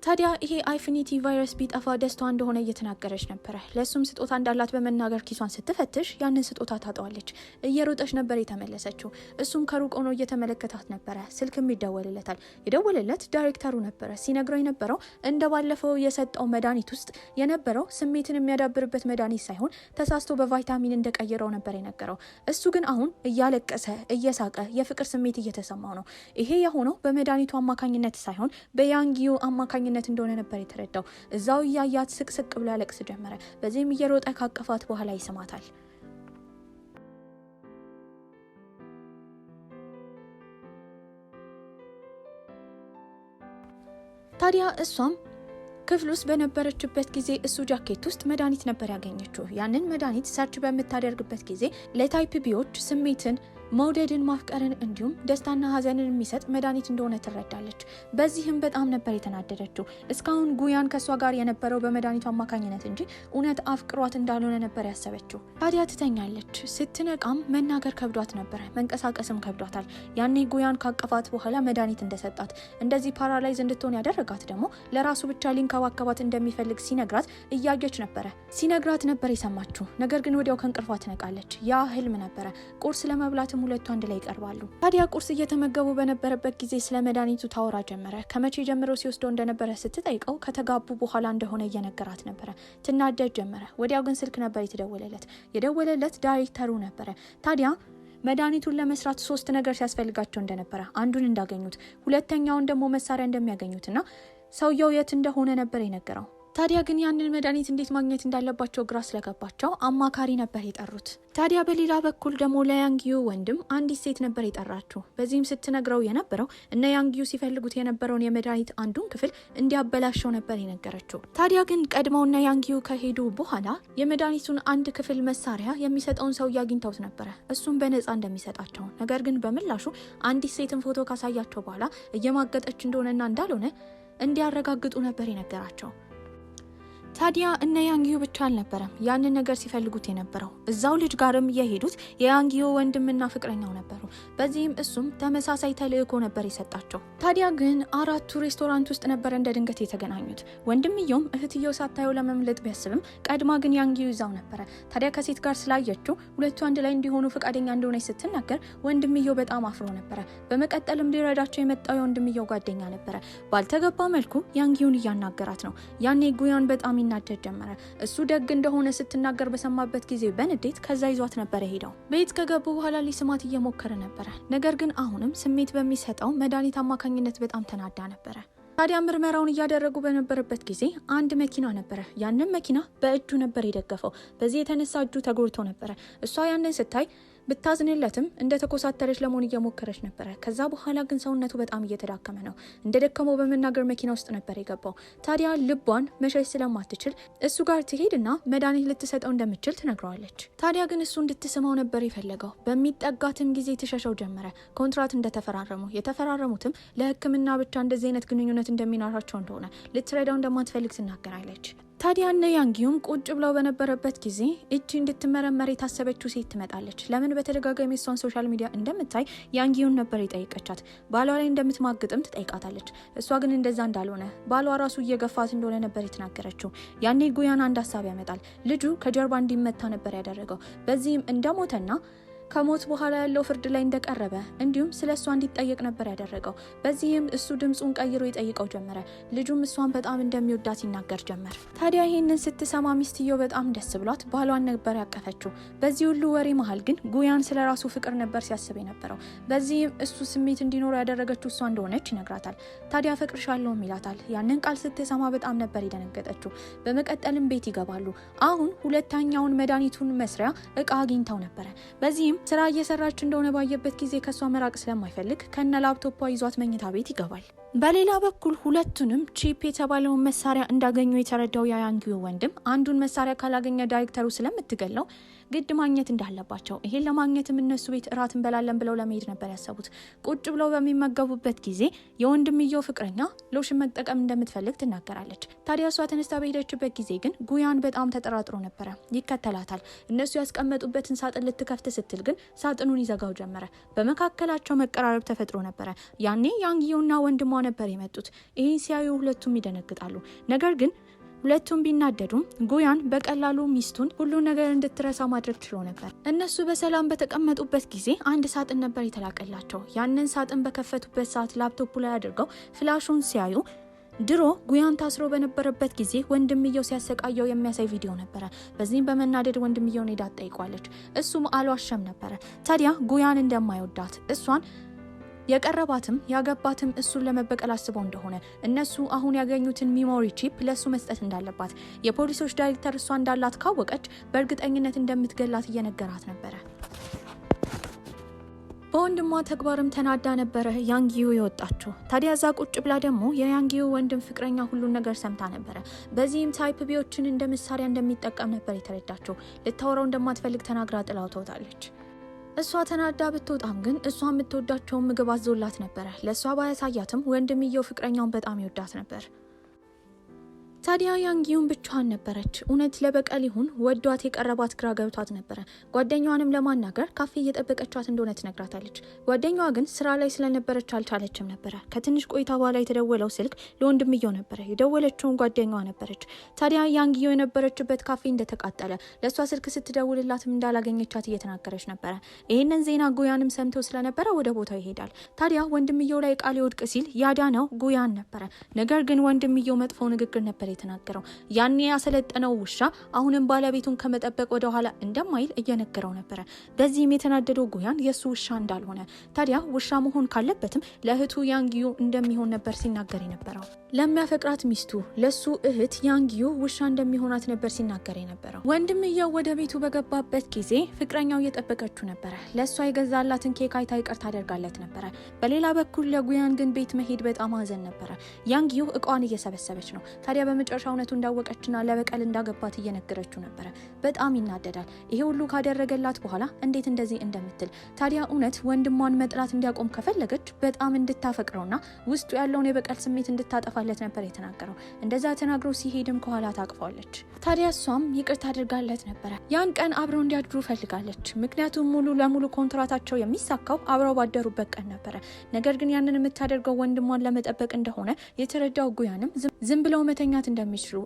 ታዲያ ይሄ አፊኒቲ ቫይረስ ቢጠፋ ደስቷ እንደሆነ እየተናገረች ነበረ። ለሱም ስጦታ እንዳላት በመናገር ኪሷን ስትፈትሽ ያንን ስጦታ ታጣዋለች። እየሮጠች ነበር የተመለሰችው። እሱም ከሩቅ ሆኖ እየተመለከታት ነበረ። ስልክም ይደወልለታል። የደወለለት ዳይሬክተሩ ነበረ። ሲነግረው የነበረው እንደባለፈው የሰጠው መድኃኒት ውስጥ የነበረው ስሜትን የሚያዳብርበት መድኃኒት ሳይሆን ተሳስቶ በቫይታሚን እንደቀየረው ነበር የነገረው። እሱ ግን አሁን እያለቀሰ እየሳቀ የፍቅር ስሜት እየተሰማው ነው። ይሄ የሆነው በመድኃኒቱ አማካኝነት ሳይሆን በያንጊዩ አማካኝነት እንደሆነ ነበር የተረዳው። እዛው እያያት ስቅስቅ ብሎ ያለቅስ ጀመረ። በዚህም እየሮጠ ካቀፋት በኋላ ይስማታል። ታዲያ እሷም ክፍል ውስጥ በነበረችበት ጊዜ እሱ ጃኬት ውስጥ መድኃኒት ነበር ያገኘችው። ያንን መድኃኒት ሰርች በምታደርግበት ጊዜ ለታይፕ ቢዎች ስሜትን፣ መውደድን፣ ማፍቀርን እንዲሁም ደስታና ሀዘንን የሚሰጥ መድኃኒት እንደሆነ ትረዳለች። በዚህም በጣም ነበር የተናደደችው። እስካሁን ጉያን ከእሷ ጋር የነበረው በመድኃኒቱ አማካኝነት እንጂ እውነት አፍቅሯት እንዳልሆነ ነበር ያሰበችው። ታዲያ ትተኛለች። ስትነቃም መናገር ከብዷት ነበረ፣ መንቀሳቀስም ከብዷታል። ያኔ ጉያን ካቀፋት በኋላ መድኃኒት እንደሰጣት፣ እንደዚህ ፓራላይዝ እንድትሆን ያደረጋት ደግሞ ለራሱ ብቻ ሊንከባከባት እንደሚፈልግ ሲነግራት እያየች ነበረ። ሲነግራት ነበር የሰማችው። ነገር ግን ወዲያው ከእንቅልፏ ትነቃለች። ያ ህልም ነበረ። ቁርስ ለመብላት ሁለቱ አንድ ላይ ይቀርባሉ። ታዲያ ቁርስ እየተመገቡ በነበረበት ጊዜ ስለ መድኃኒቱ ታወራ ጀመረ። ከመቼ ጀምሮ ሲወስደው እንደነበረ ስትጠይቀው ከተጋቡ በኋላ እንደሆነ እየነገራት ነበረ። ትናደድ ጀመረ። ወዲያው ግን ስልክ ነበር የደወለለት ዳይሬክተሩ ነበረ። ታዲያ መድኃኒቱን ለመስራት 3 ነገር ሲያስፈልጋቸው እንደነበረ፣ አንዱን እንዳገኙት፣ ሁለተኛውን ደግሞ መሳሪያ እንደሚያገኙትና ሰውየው የት እንደሆነ ነበር የነገረው። ታዲያ ግን ያንን መድኃኒት እንዴት ማግኘት እንዳለባቸው ግራ ስለገባቸው አማካሪ ነበር የጠሩት። ታዲያ በሌላ በኩል ደግሞ ለያንጊዩ ወንድም አንዲት ሴት ነበር የጠራችው። በዚህም ስትነግረው የነበረው እነ ያንጊዩ ሲፈልጉት የነበረውን የመድኃኒት አንዱን ክፍል እንዲያበላሸው ነበር የነገረችው። ታዲያ ግን ቀድመውና ያንጊዩ ከሄዱ በኋላ የመድኃኒቱን አንድ ክፍል መሳሪያ የሚሰጠውን ሰው አግኝተውት ነበረ። እሱም በነፃ እንደሚሰጣቸው፣ ነገር ግን በምላሹ አንዲት ሴትን ፎቶ ካሳያቸው በኋላ እየማገጠች እንደሆነና እንዳልሆነ እንዲያረጋግጡ ነበር የነገራቸው። ታዲያ እነ ያንጊዮ ብቻ አልነበረም ያንን ነገር ሲፈልጉት የነበረው። እዛው ልጅ ጋርም የሄዱት የያንጊዮ ወንድምና ፍቅረኛው ነበሩ። በዚህም እሱም ተመሳሳይ ተልእኮ ነበር የሰጣቸው። ታዲያ ግን አራቱ ሬስቶራንት ውስጥ ነበር እንደ ድንገት የተገናኙት። ወንድምየውም እህትየው ሳታየው ለመምለጥ ቢያስብም ቀድማ ግን ያንጊዮ ይዛው ነበረ። ታዲያ ከሴት ጋር ስላየችው ሁለቱ አንድ ላይ እንዲሆኑ ፈቃደኛ እንደሆነች ስትናገር ወንድምየው በጣም አፍሮ ነበረ። በመቀጠልም ሊረዳቸው የመጣው የወንድምየው ጓደኛ ነበረ። ባልተገባ መልኩ ያንጊዮን እያናገራት ነው። ያኔ ጉያን በጣም ይናደድ ጀመረ። እሱ ደግ እንደሆነ ስትናገር በሰማበት ጊዜ በንዴት ከዛ ይዟት ነበር ሄደው። ቤት ከገቡ በኋላ ሊስማት እየሞከረ ነበረ። ነገር ግን አሁንም ስሜት በሚሰጠው መድኃኒት አማካኝነት በጣም ተናዳ ነበረ። ታዲያ ምርመራውን እያደረጉ በነበረበት ጊዜ አንድ መኪና ነበረ። ያንን መኪና በእጁ ነበር የደገፈው። በዚህ የተነሳ እጁ ተጎድቶ ነበረ። እሷ ያንን ስታይ ብታዝንለትም እንደተኮሳተረች ለመሆን እየሞከረች ነበረ። ከዛ በኋላ ግን ሰውነቱ በጣም እየተዳከመ ነው። እንደደከመው በመናገር መኪና ውስጥ ነበር የገባው። ታዲያ ልቧን መሸሽ ስለማትችል እሱ ጋር ትሄድና መድኃኒት ልትሰጠው እንደምትችል ትነግረዋለች። ታዲያ ግን እሱ እንድትስማው ነበር የፈለገው። በሚጠጋትም ጊዜ ትሸሸው ጀመረ። ኮንትራት እንደተፈራረሙ የተፈራረሙትም ለሕክምና ብቻ እንደዚህ አይነት ግንኙነት እንደሚኖራቸው እንደሆነ ልትረዳው እንደማትፈልግ ትናገራለች። ታዲያ እነ ያንጊዮም ቁጭ ብለው በነበረበት ጊዜ እቺ እንድትመረመር የታሰበችው ሴት ትመጣለች። ለምን በተደጋጋሚ እሷን ሶሻል ሚዲያ እንደምታይ ያንጊዮን ነበር የጠየቀቻት። ባሏ ላይ እንደምትማግጥም ትጠይቃታለች። እሷ ግን እንደዛ እንዳልሆነ ባሏ ራሱ እየገፋት እንደሆነ ነበር የተናገረችው። ያኔ ጉያን አንድ ሀሳብ ያመጣል። ልጁ ከጀርባ እንዲመታ ነበር ያደረገው። በዚህም እንደሞተና ከሞት በኋላ ያለው ፍርድ ላይ እንደቀረበ እንዲሁም ስለ እሷ እንዲጠየቅ ነበር ያደረገው። በዚህም እሱ ድምፁን ቀይሮ ይጠይቀው ጀመረ። ልጁም እሷን በጣም እንደሚወዳት ይናገር ጀመር። ታዲያ ይህንን ስትሰማ ሚስትየው በጣም ደስ ብሏት ባሏን ነበር ያቀፈችው። በዚህ ሁሉ ወሬ መሀል ግን ጉያን ስለ ራሱ ፍቅር ነበር ሲያስብ የነበረው። በዚህም እሱ ስሜት እንዲኖረው ያደረገችው እሷ እንደሆነች ይነግራታል። ታዲያ አፈቅርሻለሁም ይላታል። ያንን ቃል ስትሰማ በጣም ነበር የደነገጠችው። በመቀጠልም ቤት ይገባሉ። አሁን ሁለተኛውን መድኃኒቱን መስሪያ እቃ አግኝተው ነበረ። በዚህም ስራ እየሰራች እንደሆነ ባየበት ጊዜ ከሷ መራቅ ስለማይፈልግ ከነ ላፕቶፓ ይዟት መኝታ ቤት ይገባል። በሌላ በኩል ሁለቱንም ቺፕ የተባለውን መሳሪያ እንዳገኙ የተረዳው ያንጊዮ ወንድም አንዱን መሳሪያ ካላገኘ ዳይሬክተሩ ስለምትገለው ግድ ማግኘት እንዳለባቸው፣ ይሄን ለማግኘትም እነሱ ቤት እራት እንበላለን ብለው ለመሄድ ነበር ያሰቡት። ቁጭ ብለው በሚመገቡበት ጊዜ የወንድምየው ፍቅረኛ ሎሽን መጠቀም እንደምትፈልግ ትናገራለች። ታዲያ እሷ ተነስታ በሄደችበት ጊዜ ግን ጉያን በጣም ተጠራጥሮ ነበረ። ይከተላታል። እነሱ ያስቀመጡበትን ሳጥን ልትከፍት ስትል ግን ሳጥኑን ይዘጋው ጀመረ። በመካከላቸው መቀራረብ ተፈጥሮ ነበረ። ያኔ ያንጊዮና ወንድሟ ነበር የመጡት። ይህን ሲያዩ ሁለቱም ይደነግጣሉ። ነገር ግን ሁለቱም ቢናደዱም ጉያን በቀላሉ ሚስቱን ሁሉ ነገር እንድትረሳ ማድረግ ችሎ ነበር። እነሱ በሰላም በተቀመጡበት ጊዜ አንድ ሳጥን ነበር የተላቀላቸው። ያንን ሳጥን በከፈቱበት ሰዓት ላፕቶፑ ላይ አድርገው ፍላሹን ሲያዩ ድሮ ጉያን ታስሮ በነበረበት ጊዜ ወንድምየው ሲያሰቃየው የሚያሳይ ቪዲዮ ነበረ። በዚህም በመናደድ ወንድምየውን ሄዳ ጠይቋለች። እሱም አልዋሸም ነበረ። ታዲያ ጉያን እንደማይወዳት እሷን የቀረባትም ያገባትም እሱን ለመበቀል አስበው እንደሆነ እነሱ አሁን ያገኙትን ሚሞሪ ቺፕ ለሱ መስጠት እንዳለባት የፖሊሶች ዳይሬክተር እሷ እንዳላት ካወቀች በእርግጠኝነት እንደምትገላት እየነገራት ነበረ። በወንድሟ ተግባርም ተናዳ ነበረ ያንጊዮ የወጣችው። ታዲያ እዛ ቁጭ ብላ ደግሞ የያንጊዮ ወንድም ፍቅረኛ ሁሉን ነገር ሰምታ ነበረ። በዚህም ታይፕ ቢዎችን እንደ መሳሪያ እንደሚጠቀም ነበር የተረዳችው። ልታወራው እንደማትፈልግ ተናግራ ጥላው ተውጣለች። እሷ ተናዳ ብትወጣም ግን እሷ የምትወዳቸውን ምግብ አዞላት ነበረ። ለእሷ ባያሳያትም ወንድምየው ፍቅረኛውን በጣም ይወዳት ነበር። ታዲያ ያንጊዮን ብቻዋን ነበረች። እውነት ለበቀል ይሁን ወዷት የቀረባት ግራ ገብቷት ነበረ። ጓደኛዋንም ለማናገር ካፌ እየጠበቀቻት እንደሆነ ትነግራታለች። ጓደኛዋ ግን ስራ ላይ ስለነበረች አልቻለችም ነበረ። ከትንሽ ቆይታ በኋላ የተደወለው ስልክ ለወንድምየው ነበረ። የደወለችውን ጓደኛዋ ነበረች። ታዲያ ያንጊዮ የነበረችበት ካፌ እንደተቃጠለ ለእሷ ስልክ ስትደውልላትም እንዳላገኘቻት እየተናገረች ነበረ። ይህንን ዜና ጉያንም ሰምቶ ስለነበረ ወደ ቦታው ይሄዳል። ታዲያ ወንድምየው ላይ ቃል ይወድቅ ሲል ያዳነው ጉያን ነበረ። ነገር ግን ወንድምየው መጥፎ ንግግር ነበር የተናገረው። ያኔ ያሰለጠነው ውሻ አሁንም ባለቤቱን ከመጠበቅ ወደ ኋላ እንደማይል እየነገረው ነበረ። በዚህም የተናደደው ጉያን የሱ ውሻ እንዳልሆነ፣ ታዲያ ውሻ መሆን ካለበትም ለእህቱ ያንጊዮ እንደሚሆን ነበር ሲናገር የነበረው። ለሚያፈቅራት ሚስቱ ለሱ እህት ያንጊዮ ውሻ እንደሚሆናት ነበር ሲናገር የነበረው። ወንድምየው ወደ ቤቱ በገባበት ጊዜ ፍቅረኛው እየጠበቀችው ነበረ። ለሷ የገዛላትን ኬክ አይታ ይቅርታ አደርጋለት ነበረ። በሌላ በኩል ለጉያን ግን ቤት መሄድ በጣም አዘን ነበረ። ያንጊዮ እቃዋን እየሰበሰበች ነው። ታዲያ በመጨረሻ እውነቱ እንዳወቀችና ለበቀል እንዳገባት እየነገረችው ነበር። በጣም ይናደዳል። ይሄ ሁሉ ካደረገላት በኋላ እንዴት እንደዚህ እንደምትል። ታዲያ እውነት ወንድሟን መጥላት እንዲያቆም ከፈለገች በጣም እንድታፈቅረውና ውስጡ ያለውን የበቀል ስሜት እንድታጠፋለት ነበር የተናገረው። እንደዛ ተናግሮ ሲሄድም ከኋላ ታቅፏለች። ታዲያ እሷም ይቅርታ አድርጋለት ነበር። ያን ቀን አብረው እንዲያድሩ ፈልጋለች። ምክንያቱም ሙሉ ለሙሉ ኮንትራታቸው የሚሳካው አብረው ባደሩበት ቀን ነበር። ነገር ግን ያንን የምታደርገው ወንድሟን ለመጠበቅ እንደሆነ የተረዳው ጉያንም ዝም ብለው መተኛት እንደሚችሉ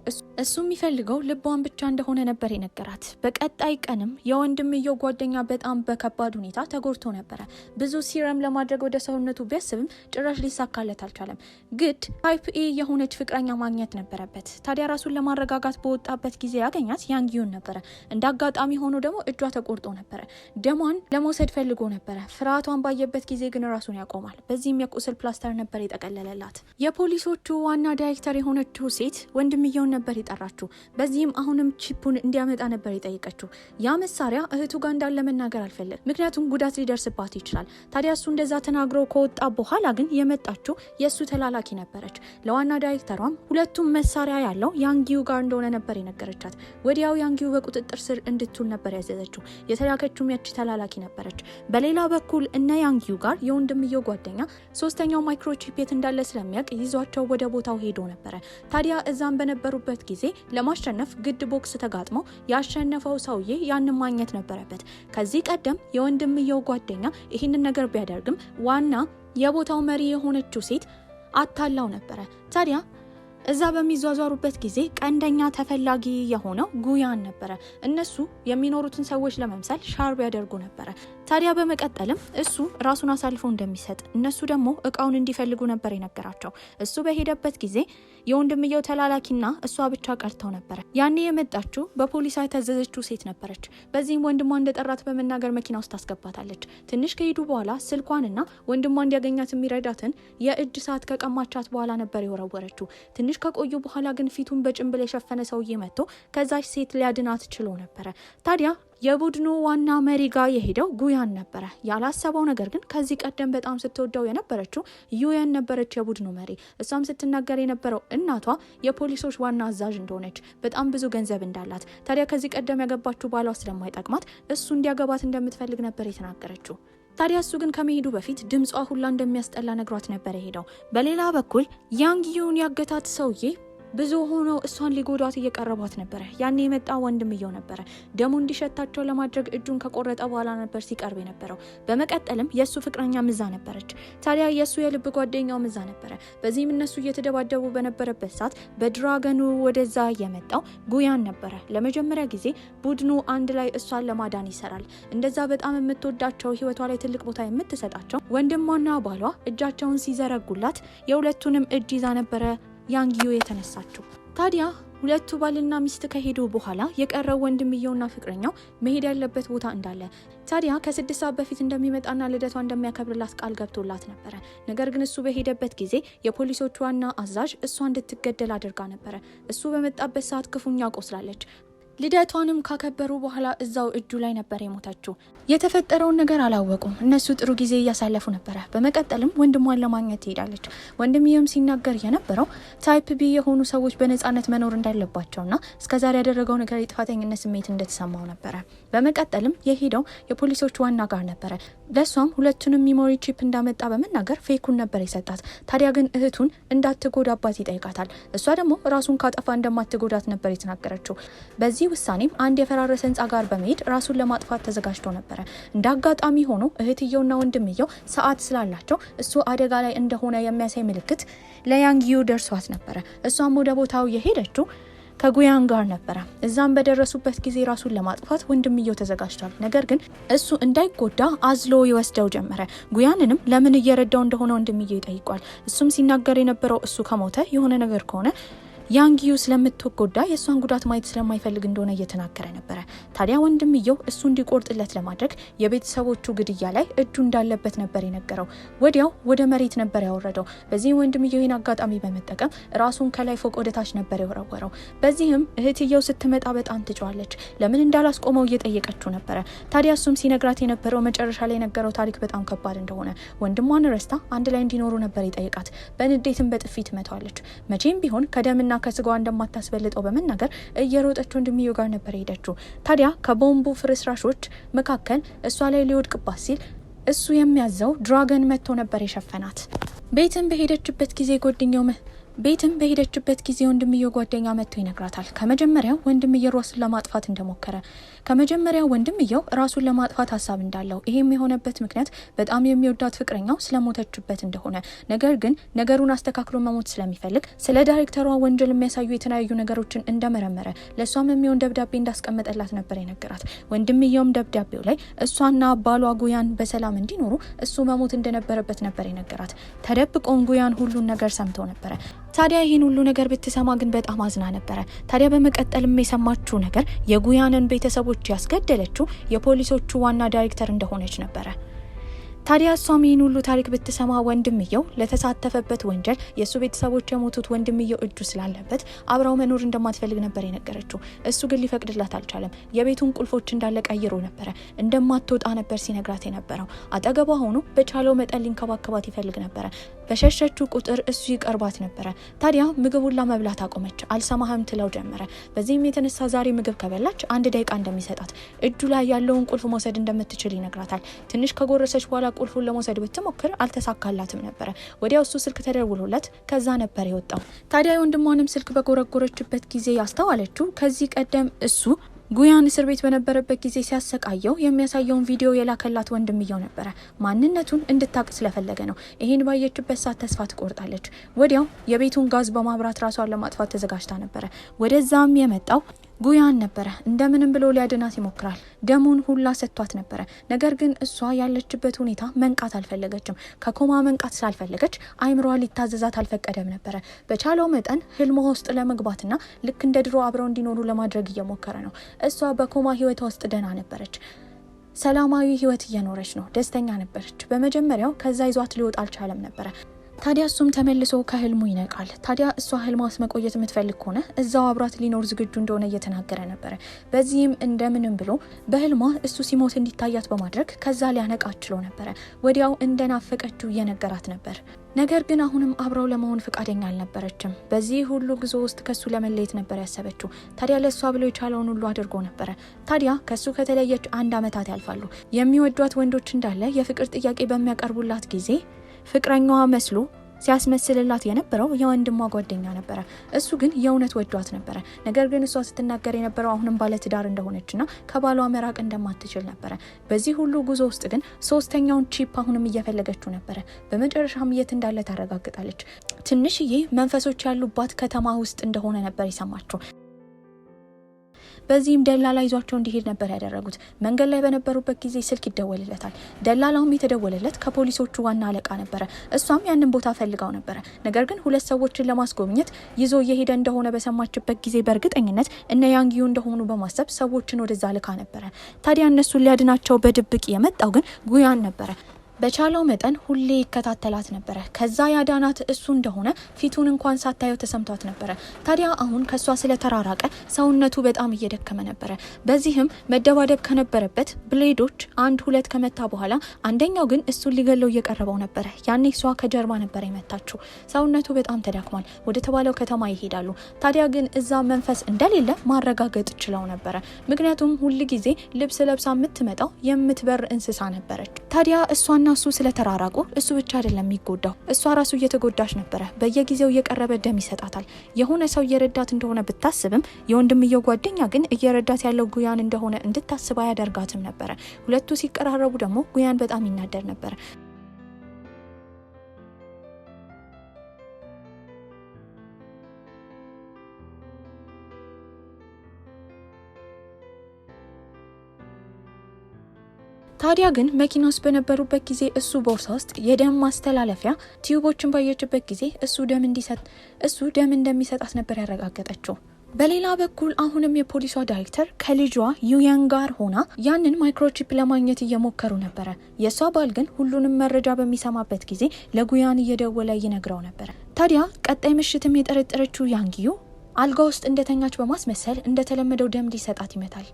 እሱ የሚፈልገው ልቧን ብቻ እንደሆነ ነበር የነገራት። በቀጣይ ቀንም የወንድምየው ጓደኛ በጣም በከባድ ሁኔታ ተጎድቶ ነበረ። ብዙ ሲረም ለማድረግ ወደ ሰውነቱ ቢያስብም ጭራሽ ሊሳካለት አልቻለም። ግድ ታይፕ ኤ የሆነች ፍቅረኛ ማግኘት ነበረበት። ታዲያ ራሱን ለማረጋጋት በወጣበት ጊዜ ያገኛት ያንጊዩን ነበረ። እንደ አጋጣሚ ሆኖ ደግሞ እጇ ተቆርጦ ነበረ። ደሟን ለመውሰድ ፈልጎ ነበረ። ፍርሃቷን ባየበት ጊዜ ግን ራሱን ያቆማል። በዚህም የቁስል ፕላስተር ነበር የጠቀለለላት። የፖሊሶቹ ዋና ዳይሬክተር የሆነችው ሴት ወንድምየውን ነበር የጠራችው። በዚህም አሁንም ቺፑን እንዲያመጣ ነበር የጠየቀችው። ያ መሳሪያ እህቱ ጋር እንዳለ መናገር አልፈለግ፣ ምክንያቱም ጉዳት ሊደርስባት ይችላል። ታዲያ እሱ እንደዛ ተናግሮ ከወጣ በኋላ ግን የመጣችው የእሱ ተላላኪ ነበረች። ለዋና ዳይሬክተሯም ሁለቱም መሳሪያ ያለው ያንጊዩ ጋር እንደሆነ ነበር የነገረቻት። ወዲያው ያንጊዩ በቁጥጥር ስር እንድትውል ነበር ያዘዘችው። የተላከችውም ያቺ ተላላኪ ነበረች። በሌላ በኩል እነ ያንጊዩ ጋር የወንድምየው ጓደኛ ሶስተኛው ማይክሮቺፕ የት እንዳለ ስለሚያውቅ ይዟቸው ወደ ቦታው ሄዶ ነበረ። ታዲያ እዛም በነበሩበት ጊዜ ለማሸነፍ ግድ ቦክስ ተጋጥሞ ያሸነፈው ሰውዬ ያንን ማግኘት ነበረበት። ከዚህ ቀደም የወንድምየው ጓደኛ ይህንን ነገር ቢያደርግም ዋና የቦታው መሪ የሆነችው ሴት አታላው ነበረ። ታዲያ እዛ በሚዟዟሩበት ጊዜ ቀንደኛ ተፈላጊ የሆነው ጉያን ነበረ። እነሱ የሚኖሩትን ሰዎች ለመምሰል ሻርብ ያደርጉ ነበረ። ታዲያ በመቀጠልም እሱ ራሱን አሳልፎ እንደሚሰጥ እነሱ ደግሞ እቃውን እንዲፈልጉ ነበር የነገራቸው። እሱ በሄደበት ጊዜ የወንድምየው ተላላኪና እሷ ብቻ ቀርተው ነበረ። ያኔ የመጣችው በፖሊስ የታዘዘችው ሴት ነበረች። በዚህም ወንድሟ እንደጠራት በመናገር መኪና ውስጥ ታስገባታለች። ትንሽ ከሄዱ በኋላ ስልኳንና ወንድሟ እንዲያገኛት የሚረዳትን የእጅ ሰዓት ከቀማቻት በኋላ ነበር የወረወረችው። ትንሽ ከቆዩ በኋላ ግን ፊቱን በጭንብል የሸፈነ ሰውዬ መጥቶ ከዛች ሴት ሊያድናት ችሎ ነበረ። ታዲያ የቡድኑ ዋና መሪ ጋር የሄደው ጉያን ነበረ። ያላሰበው ነገር ግን ከዚህ ቀደም በጣም ስትወደው የነበረችው ዩየን ነበረች የቡድኑ መሪ። እሷም ስትናገር የነበረው እናቷ የፖሊሶች ዋና አዛዥ እንደሆነች፣ በጣም ብዙ ገንዘብ እንዳላት፣ ታዲያ ከዚህ ቀደም ያገባችው ባሏ ስለማይጠቅማት እሱ እንዲያገባት እንደምትፈልግ ነበር የተናገረችው። ታዲያ እሱ ግን ከመሄዱ በፊት ድምጿ ሁላ እንደሚያስጠላ ነግሯት ነበር የሄደው። በሌላ በኩል ያንጊዩን ያገታት ሰውዬ ብዙ ሆኖ እሷን ሊጎዳት እየቀረቧት ነበረ። ያኔ የመጣ ወንድምየው ነበረ። ደሙ እንዲሸታቸው ለማድረግ እጁን ከቆረጠ በኋላ ነበር ሲቀርብ የነበረው። በመቀጠልም የእሱ ፍቅረኛ ምዛ ነበረች። ታዲያ የእሱ የልብ ጓደኛው ምዛ ነበረ። በዚህም እነሱ እየተደባደቡ በነበረበት ሰዓት በድራገኑ ወደዛ የመጣው ጉያን ነበረ። ለመጀመሪያ ጊዜ ቡድኑ አንድ ላይ እሷን ለማዳን ይሰራል። እንደዛ በጣም የምትወዳቸው ህይወቷ ላይ ትልቅ ቦታ የምትሰጣቸው ወንድሟና ባሏ እጃቸውን ሲዘረጉላት የሁለቱንም እጅ ይዛ ነበረ ያንጊዩ የተነሳችው። ታዲያ ሁለቱ ባልና ሚስት ከሄዱ በኋላ የቀረው ወንድምየውና ፍቅረኛው መሄድ ያለበት ቦታ እንዳለ፣ ታዲያ ከ6 ሰዓት በፊት እንደሚመጣና ልደቷ እንደሚያከብርላት ቃል ገብቶላት ነበረ። ነገር ግን እሱ በሄደበት ጊዜ የፖሊሶቹ ዋና አዛዥ እሷ እንድትገደል አድርጋ ነበረ። እሱ በመጣበት ሰዓት ክፉኛ ቆስላለች። ልደቷንም ካከበሩ በኋላ እዛው እጁ ላይ ነበር የሞተችው። የተፈጠረውን ነገር አላወቁም። እነሱ ጥሩ ጊዜ እያሳለፉ ነበረ። በመቀጠልም ወንድሟን ለማግኘት ትሄዳለች። ወንድምየውም ሲናገር የነበረው ታይፕ ቢ የሆኑ ሰዎች በነፃነት መኖር እንዳለባቸውና እስከዛሬ ያደረገው ነገር የጥፋተኝነት ስሜት እንደተሰማው ነበረ። በመቀጠልም የሄደው የፖሊሶች ዋና ጋር ነበረ። ለሷም ሁለቱንም ሚሞሪ ቺፕ እንዳመጣ በመናገር ፌኩን ነበር የሰጣት። ታዲያ ግን እህቱን እንዳትጎዳባት ይጠይቃታል። እሷ ደግሞ ራሱን ካጠፋ እንደማትጎዳት ነበር የተናገረችው። በዚህ ውሳኔም አንድ የፈራረሰ ህንጻ ጋር በመሄድ ራሱን ለማጥፋት ተዘጋጅቶ ነበረ። እንደ አጋጣሚ ሆኖ እህትየውና ወንድምየው ሰዓት ስላላቸው እሱ አደጋ ላይ እንደሆነ የሚያሳይ ምልክት ለያንጊዩ ደርሷት ነበረ። እሷም ወደ ቦታው የሄደችው ከጉያን ጋር ነበረ። እዛም በደረሱበት ጊዜ ራሱን ለማጥፋት ወንድምየው ተዘጋጅቷል። ነገር ግን እሱ እንዳይጎዳ አዝሎ ይወስደው ጀመረ። ጉያንንም ለምን እየረዳው እንደሆነ ወንድምየው ይጠይቋል። እሱም ሲናገር የነበረው እሱ ከሞተ የሆነ ነገር ከሆነ ያንጊዩ ስለምትጎዳ የእሷን ጉዳት ማየት ስለማይፈልግ እንደሆነ እየተናገረ ነበረ። ታዲያ ወንድምየው እሱ እንዲቆርጥለት ለማድረግ የቤተሰቦቹ ግድያ ላይ እጁ እንዳለበት ነበር የነገረው። ወዲያው ወደ መሬት ነበር ያወረደው። በዚህም ወንድምየው ይህን አጋጣሚ በመጠቀም ራሱን ከላይ ፎቅ ወደታች ነበር የወረወረው። በዚህም እህትየው ስትመጣ በጣም ትጫዋለች። ለምን እንዳላስቆመው እየጠየቀችው ነበረ። ታዲያ እሱም ሲነግራት የነበረው መጨረሻ ላይ የነገረው ታሪክ በጣም ከባድ እንደሆነ፣ ወንድሟን ረስታ አንድ ላይ እንዲኖሩ ነበር የጠየቃት። በንዴትም በጥፊ ትመታዋለች። መቼም ቢሆን ከደምና ከስጋዋ እንደማታስበልጠው በመናገር እየሮጠች ወንድምየው ጋር ነበር ሄደችው። ታዲያ ከቦምቡ ፍርስራሾች መካከል እሷ ላይ ሊወድቅባት ሲል እሱ የሚያዘው ድራገን መጥቶ ነበር የሸፈናት። ቤትም በሄደችበት ጊዜ ወንድምየው ጓደኛ መጥቶ ይነግራታል። ከመጀመሪያው ወንድምየው ራሱን ለማጥፋት እንደሞከረ፣ ከመጀመሪያው ወንድምየው ራሱን ለማጥፋት ሀሳብ እንዳለው፣ ይሄም የሆነበት ምክንያት በጣም የሚወዳት ፍቅረኛው ስለሞተችበት እንደሆነ፣ ነገር ግን ነገሩን አስተካክሎ መሞት ስለሚፈልግ ስለ ዳይሬክተሯ ወንጀል የሚያሳዩ የተለያዩ ነገሮችን እንደመረመረ፣ ለእሷም የሚሆን ደብዳቤ እንዳስቀመጠላት ነበር የነገራት። ወንድምየውም ደብዳቤው ላይ እሷና ባሏ ጉያን በሰላም እንዲኖሩ እሱ መሞት እንደነበረበት ነበር የነገራት። ተደብቆን ጉያን ሁሉን ነገር ሰምተው ነበረ። ታዲያ ይህን ሁሉ ነገር ብትሰማ ግን በጣም አዝና ነበረ። ታዲያ በመቀጠልም የሰማችው ነገር የጉያንን ቤተሰቦች ያስገደለችው የፖሊሶቹ ዋና ዳይሬክተር እንደሆነች ነበረ። ታዲያ እሷም ይህን ሁሉ ታሪክ ብትሰማ ወንድምየው ለተሳተፈበት ወንጀል የእሱ ቤተሰቦች የሞቱት ወንድምየው እጁ ስላለበት አብረው መኖር እንደማትፈልግ ነበር የነገረችው። እሱ ግን ሊፈቅድላት አልቻለም። የቤቱን ቁልፎች እንዳለ ቀይሮ ነበረ። እንደማትወጣ ነበር ሲነግራት የነበረው። አጠገቧ ሆኖ በቻለው መጠን ሊንከባከባት ይፈልግ ነበረ። በሸሸችው ቁጥር እሱ ይቀርባት ነበረ። ታዲያ ምግቡን ለመብላት አቆመች። አልሰማህም ትለው ጀመረ። በዚህም የተነሳ ዛሬ ምግብ ከበላች 1 ደቂቃ እንደሚሰጣት፣ እጁ ላይ ያለውን ቁልፍ መውሰድ እንደምትችል ይነግራታል። ትንሽ ከጎረሰች በኋላ ቁልፉን ለመውሰድ ብትሞክር አልተሳካላትም ነበረ። ወዲያው እሱ ስልክ ተደውሎለት ከዛ ነበር የወጣው። ታዲያ የወንድሟንም ስልክ በጎረጎረችበት ጊዜ ያስተዋለችው ከዚህ ቀደም እሱ ጉያን እስር ቤት በነበረበት ጊዜ ሲያሰቃየው የሚያሳየውን ቪዲዮ የላከላት ወንድምየው ነበረ። ማንነቱን እንድታቅ ስለፈለገ ነው። ይሄን ባየችበት ሰዓት ተስፋ ትቆርጣለች። ወዲያው የቤቱን ጋዝ በማብራት ራሷን ለማጥፋት ተዘጋጅታ ነበረ። ወደዛም የመጣው ጉያን ነበረ። እንደምንም ብሎ ሊያድናት ይሞክራል። ደሙን ሁላ ሰጥቷት ነበረ። ነገር ግን እሷ ያለችበት ሁኔታ መንቃት አልፈለገችም። ከኮማ መንቃት ስላልፈለገች አይምሮዋ ሊታዘዛት አልፈቀደም ነበረ። በቻለው መጠን ህልሟ ውስጥ ለመግባትና ልክ እንደ ድሮ አብረው እንዲኖሩ ለማድረግ እየሞከረ ነው። እሷ በኮማ ህይወቷ ውስጥ ደህና ነበረች። ሰላማዊ ህይወት እየኖረች ነው። ደስተኛ ነበረች። በመጀመሪያው ከዛ ይዟት ሊወጣ አልቻለም ነበረ። ታዲያ እሱም ተመልሶ ከህልሙ ይነቃል። ታዲያ እሷ ህልሟ ውስጥ መቆየት የምትፈልግ ከሆነ እዛው አብራት ሊኖር ዝግጁ እንደሆነ እየተናገረ ነበረ። በዚህም እንደምንም ብሎ በህልሟ እሱ ሲሞት እንዲታያት በማድረግ ከዛ ሊያነቃ ችሎ ነበረ። ወዲያው እንደናፈቀችው እየነገራት ነበር። ነገር ግን አሁንም አብረው ለመሆን ፈቃደኛ አልነበረችም። በዚህ ሁሉ ጉዞ ውስጥ ከሱ ለመለየት ነበር ያሰበችው። ታዲያ ለሷ ብሎ የቻለውን ሁሉ አድርጎ ነበረ። ታዲያ ከሱ ከተለየች 1 ዓመታት ያልፋሉ። የሚወዷት ወንዶች እንዳለ የፍቅር ጥያቄ በሚያቀርቡላት ጊዜ ፍቅረኛዋ መስሎ ሲያስመስልላት የነበረው የወንድሟ ጓደኛ ነበረ። እሱ ግን የእውነት ወዷት ነበረ። ነገር ግን እሷ ስትናገር የነበረው አሁንም ባለትዳር እንደሆነችና ከባሏ መራቅ እንደማትችል ነበረ። በዚህ ሁሉ ጉዞ ውስጥ ግን 3ኛውን ቺፕ አሁንም እየፈለገችው ነበረ። በመጨረሻም የት እንዳለ ታረጋግጣለች። ትንሽዬ መንፈሶች ያሉባት ከተማ ውስጥ እንደሆነ ነበር የሰማችው። በዚህም ደላላ ይዟቸው እንዲሄድ ነበር ያደረጉት። መንገድ ላይ በነበሩበት ጊዜ ስልክ ይደወልለታል። ደላላውም የተደወለለት ከፖሊሶቹ ዋና አለቃ ነበረ። እሷም ያንን ቦታ ፈልጋው ነበረ። ነገር ግን 2 ሰዎችን ለማስጎብኘት ይዞ እየሄደ እንደሆነ በሰማችበት ጊዜ በእርግጠኝነት እነ ያንጊዩ እንደሆኑ በማሰብ ሰዎችን ወደዛ ልካ ነበረ። ታዲያ እነሱን ሊያድናቸው በድብቅ የመጣው ግን ጉያን ነበረ። በቻለው መጠን ሁሌ ይከታተላት ነበረ። ከዛ ያዳናት እሱ እንደሆነ ፊቱን እንኳን ሳታየው ተሰምቷት ነበረ። ታዲያ አሁን ከሷ ስለተራራቀ ሰውነቱ በጣም እየደከመ ነበረ። በዚህም መደባደብ ከነበረበት ብሌዶች 1-2 ከመታ በኋላ አንደኛው ግን እሱን ሊገለው እየቀረበው ነበረ። ያኔ እሷ ከጀርባ ነበር የመታችው። ሰውነቱ በጣም ተዳክሟል። ወደ ተባለው ከተማ ይሄዳሉ። ታዲያ ግን እዛ መንፈስ እንደሌለ ማረጋገጥ ችለው ነበረ። ምክንያቱም ሁል ጊዜ ልብስ ለብሳ የምትመጣው የምትበር እንስሳ ነበረች። ታዲያ እሷና እሱ ስለተራራቁ እሱ ብቻ አይደለም የሚጎዳው፣ እሷ ራሱ እየተጎዳች ነበረ። በየጊዜው እየቀረበ ደም ይሰጣታል። የሆነ ሰው እየረዳት እንደሆነ ብታስብም የወንድምየው ጓደኛ ግን እየረዳት ያለው ጉያን እንደሆነ እንድታስብ አያደርጋትም ነበረ። ሁለቱ ሲቀራረቡ ደግሞ ጉያን በጣም ይናደር ነበረ። ታዲያ ግን መኪና ውስጥ በነበሩበት ጊዜ እሱ ቦርሳ ውስጥ የደም ማስተላለፊያ ቲዩቦችን ባየችበት ጊዜ እሱ ደም እንደሚሰጣት ነበር ያረጋገጠችው። በሌላ በኩል አሁንም የፖሊሷ ዳይሬክተር ከልጇ ዩያን ጋር ሆና ያንን ማይክሮቺፕ ለማግኘት እየሞከሩ ነበረ። የሷ ባል ግን ሁሉንም መረጃ በሚሰማበት ጊዜ ለጉያን እየደወለ ይነግረው ነበረ። ታዲያ ቀጣይ ምሽትም የጠረጠረችው ያንጊዩ አልጋ ውስጥ እንደተኛች በማስመሰል እንደተለመደው ደም ሊሰጣት ይመታል።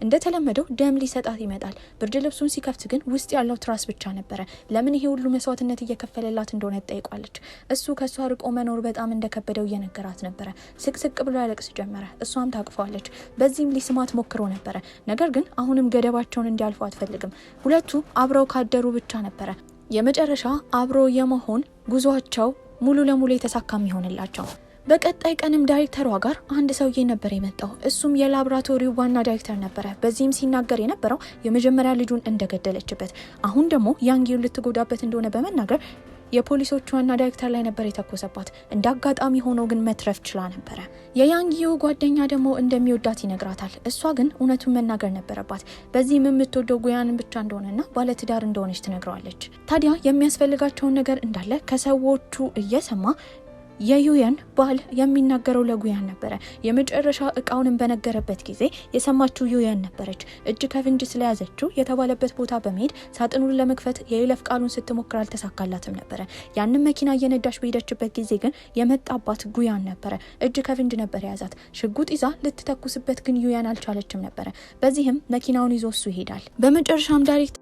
እንደተለመደው ደም ሊሰጣት ይመጣል። ብርድ ልብሱን ሲከፍት ግን ውስጥ ያለው ትራስ ብቻ ነበረ። ለምን ይሄ ሁሉ መስዋዕትነት እየከፈለላት እንደሆነ ጠይቋለች። እሱ ከሷ ርቆ መኖር በጣም እንደከበደው እየነገራት ነበረ። ስቅስቅ ብሎ ያለቅስ ጀመረ። እሷም ታቅፈዋለች። በዚህም ሊስማት ሞክሮ ነበረ። ነገር ግን አሁንም ገደባቸውን እንዲያልፉ አትፈልግም። ሁለቱ አብረው ካደሩ ብቻ ነበረ የመጨረሻ አብሮ የመሆን ጉዟቸው ሙሉ ለሙሉ የተሳካም ይሆንላቸው። በቀጣይ ቀንም ዳይሬክተሯ ጋር አንድ ሰውዬ ነበር የመጣው። እሱም የላብራቶሪው ዋና ዳይሬክተር ነበረ። በዚህም ሲናገር የነበረው የመጀመሪያ ልጁን እንደገደለችበት፣ አሁን ደግሞ ያንጊውን ልትጎዳበት እንደሆነ በመናገር የፖሊሶቹ ዋና ዳይሬክተር ላይ ነበር የተኮሰባት። እንደ አጋጣሚ ሆኖ ግን መትረፍ ችላ ነበረ። የያንጊው ጓደኛ ደግሞ እንደሚወዳት ይነግራታል። እሷ ግን እውነቱን መናገር ነበረባት። በዚህም የምትወደው ጉያንን ብቻ እንደሆነና ባለትዳር እንደሆነች ትነግረዋለች። ታዲያ የሚያስፈልጋቸውን ነገር እንዳለ ከሰዎቹ እየሰማ የዩየን ባል የሚናገረው ለጉያን ነበረ። የመጨረሻ እቃውንም በነገረበት ጊዜ የሰማችው ዩየን ነበረች። እጅ ከፍንጅ ስለያዘችው የተባለበት ቦታ በመሄድ ሳጥኑን ለመክፈት የይለፍ ቃሉን ስትሞክር አልተሳካላትም ነበረ። ያንን መኪና እየነዳች በሄደችበት ጊዜ ግን የመጣባት ጉያን ነበረ። እጅ ከፍንጅ ነበር የያዛት። ሽጉጥ ይዛ ልትተኩስበት ግን ዩየን አልቻለችም ነበረ። በዚህም መኪናውን ይዞ እሱ ይሄዳል። በመጨረሻም ዳይሬክት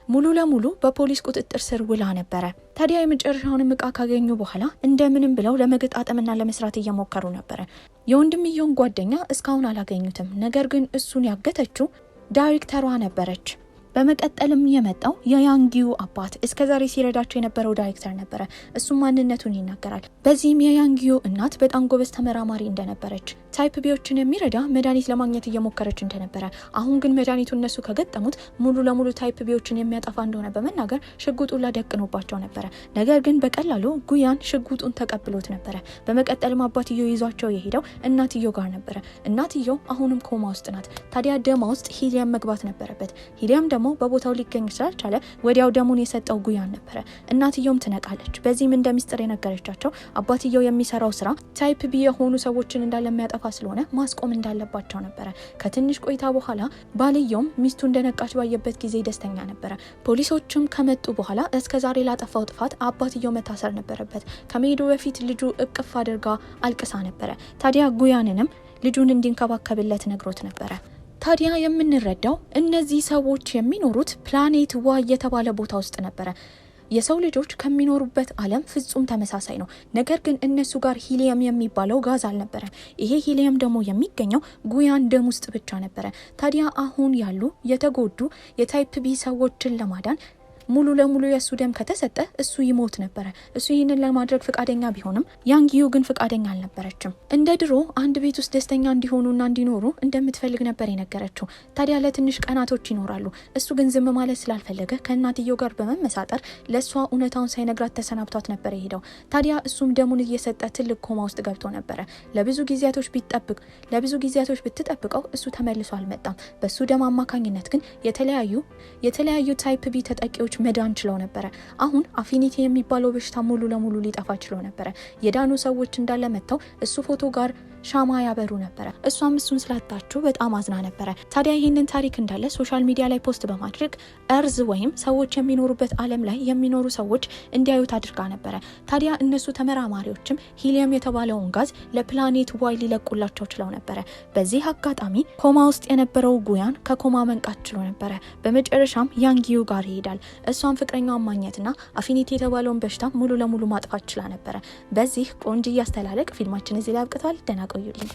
ሙሉ ለሙሉ በፖሊስ ቁጥጥር ስር ውላ ነበረ። ታዲያ የመጨረሻውን እቃ ካገኙ በኋላ እንደምንም ብለው ለመገጣጠምና ለመስራት እየሞከሩ ነበረ። የወንድምየውን ጓደኛ እስካሁን አላገኙትም። ነገር ግን እሱን ያገተችው ዳይሬክተሯ ነበረች። በመቀጠልም የመጣው የያንጊው አባት እስከዛሬ ሲረዳቸው የነበረው ዳይሬክተር ነበረ። እሱም ማንነቱን ይናገራል። በዚህም የያንጊው እናት በጣም ጎበዝ ተመራማሪ እንደነበረች፣ ታይፕ ቢዎችን የሚረዳ መድኃኒት ለማግኘት እየሞከረች እንደነበረ፣ አሁን ግን መድኃኒቱ እነሱ ከገጠሙት ሙሉ ለሙሉ ታይፕ ቢዎችን የሚያጠፋ እንደሆነ በመናገር ሽጉጡን ላደቅኖባቸው ነበረ። ነገር ግን በቀላሉ ጉያን ሽጉጡን ተቀብሎት ነበረ። በመቀጠልም አባትየው ይዟቸው የሄደው እናትየው ጋር ነበረ። እናትየው አሁንም ኮማ ውስጥ ናት። ታዲያ ደማ ውስጥ ሂሊየም መግባት ነበረበት። ሂሊየም ደግሞ በቦታው ሊገኝ ስላልቻለ ወዲያው ደሙን የሰጠው ጉያን ነበረ። እናትየውም ትነቃለች። በዚህም እንደ ሚስጥር የነገረቻቸው አባትየው የሚሰራው ስራ ታይፕ ቢ የሆኑ ሰዎችን እንዳለ የሚያጠፋ ስለሆነ ማስቆም እንዳለባቸው ነበረ። ከትንሽ ቆይታ በኋላ ባልየውም ሚስቱ እንደነቃች ባየበት ጊዜ ደስተኛ ነበረ። ፖሊሶችም ከመጡ በኋላ እስከዛሬ ላጠፋው ጥፋት አባትየው መታሰር ነበረበት። ከመሄዱ በፊት ልጁ እቅፍ አድርጋ አልቅሳ ነበረ። ታዲያ ጉያንንም ልጁን እንዲንከባከብለት ነግሮት ነበረ። ታዲያ የምንረዳው እነዚህ ሰዎች የሚኖሩት ፕላኔት ዋይ የተባለ ቦታ ውስጥ ነበረ። የሰው ልጆች ከሚኖሩበት ዓለም ፍጹም ተመሳሳይ ነው። ነገር ግን እነሱ ጋር ሂሊየም የሚባለው ጋዝ አልነበረም። ይሄ ሂሊየም ደግሞ የሚገኘው ጉያን ደም ውስጥ ብቻ ነበረ። ታዲያ አሁን ያሉ የተጎዱ የታይፕ ቢ ሰዎችን ለማዳን ሙሉ ለሙሉ የሱ ደም ከተሰጠ እሱ ይሞት ነበረ። እሱ ይህንን ለማድረግ ፍቃደኛ ቢሆንም ያንጊዩ ግን ፍቃደኛ አልነበረችም። እንደ ድሮ አንድ ቤት ውስጥ ደስተኛ እንዲሆኑና እንዲኖሩ እንደምትፈልግ ነበር የነገረችው። ታዲያ ለትንሽ ቀናቶች ይኖራሉ። እሱ ግን ዝም ማለት ስላልፈለገ ከእናትየው ጋር በመመሳጠር ለእሷ እውነታውን ሳይነግራት ተሰናብቷት ነበር የሄደው። ታዲያ እሱም ደሙን እየሰጠ ትልቅ ኮማ ውስጥ ገብቶ ነበረ። ለብዙ ጊዜያቶች ብትጠብቀው እሱ ተመልሶ አልመጣም። በሱ ደም አማካኝነት ግን የተለያዩ ታይፕ ቢ ተጠቂዎች መዳን ችለው ነበረ። አሁን አፊኒቲ የሚባለው በሽታ ሙሉ ለሙሉ ሊጠፋ ችሎ ነበረ። የዳኑ ሰዎች እንዳለ መጥተው እሱ ፎቶ ጋር ሻማ ያበሩ ነበረ። እሷም እሱን ስላጣችው በጣም አዝና ነበረ። ታዲያ ይህንን ታሪክ እንዳለ ሶሻል ሚዲያ ላይ ፖስት በማድረግ እርዝ ወይም ሰዎች የሚኖሩበት ዓለም ላይ የሚኖሩ ሰዎች እንዲያዩት አድርጋ ነበረ። ታዲያ እነሱ ተመራማሪዎችም ሂሊየም የተባለውን ጋዝ ለፕላኔት ዋይ ሊለቁላቸው ችለው ነበረ። በዚህ አጋጣሚ ኮማ ውስጥ የነበረው ጉያን ከኮማ መንቃት ችሎ ነበረ። በመጨረሻም ያንጊዩ ጋር ይሄዳል። እሷን ፍቅረኛውን ማግኘትና አፊኒቲ የተባለውን በሽታ ሙሉ ለሙሉ ማጥፋት ችላ ነበረ። በዚህ ቆንጆ እያስተላለቅ ፊልማችን እዚህ ላይ አብቅቷል። ደህና ቆዩልኝ።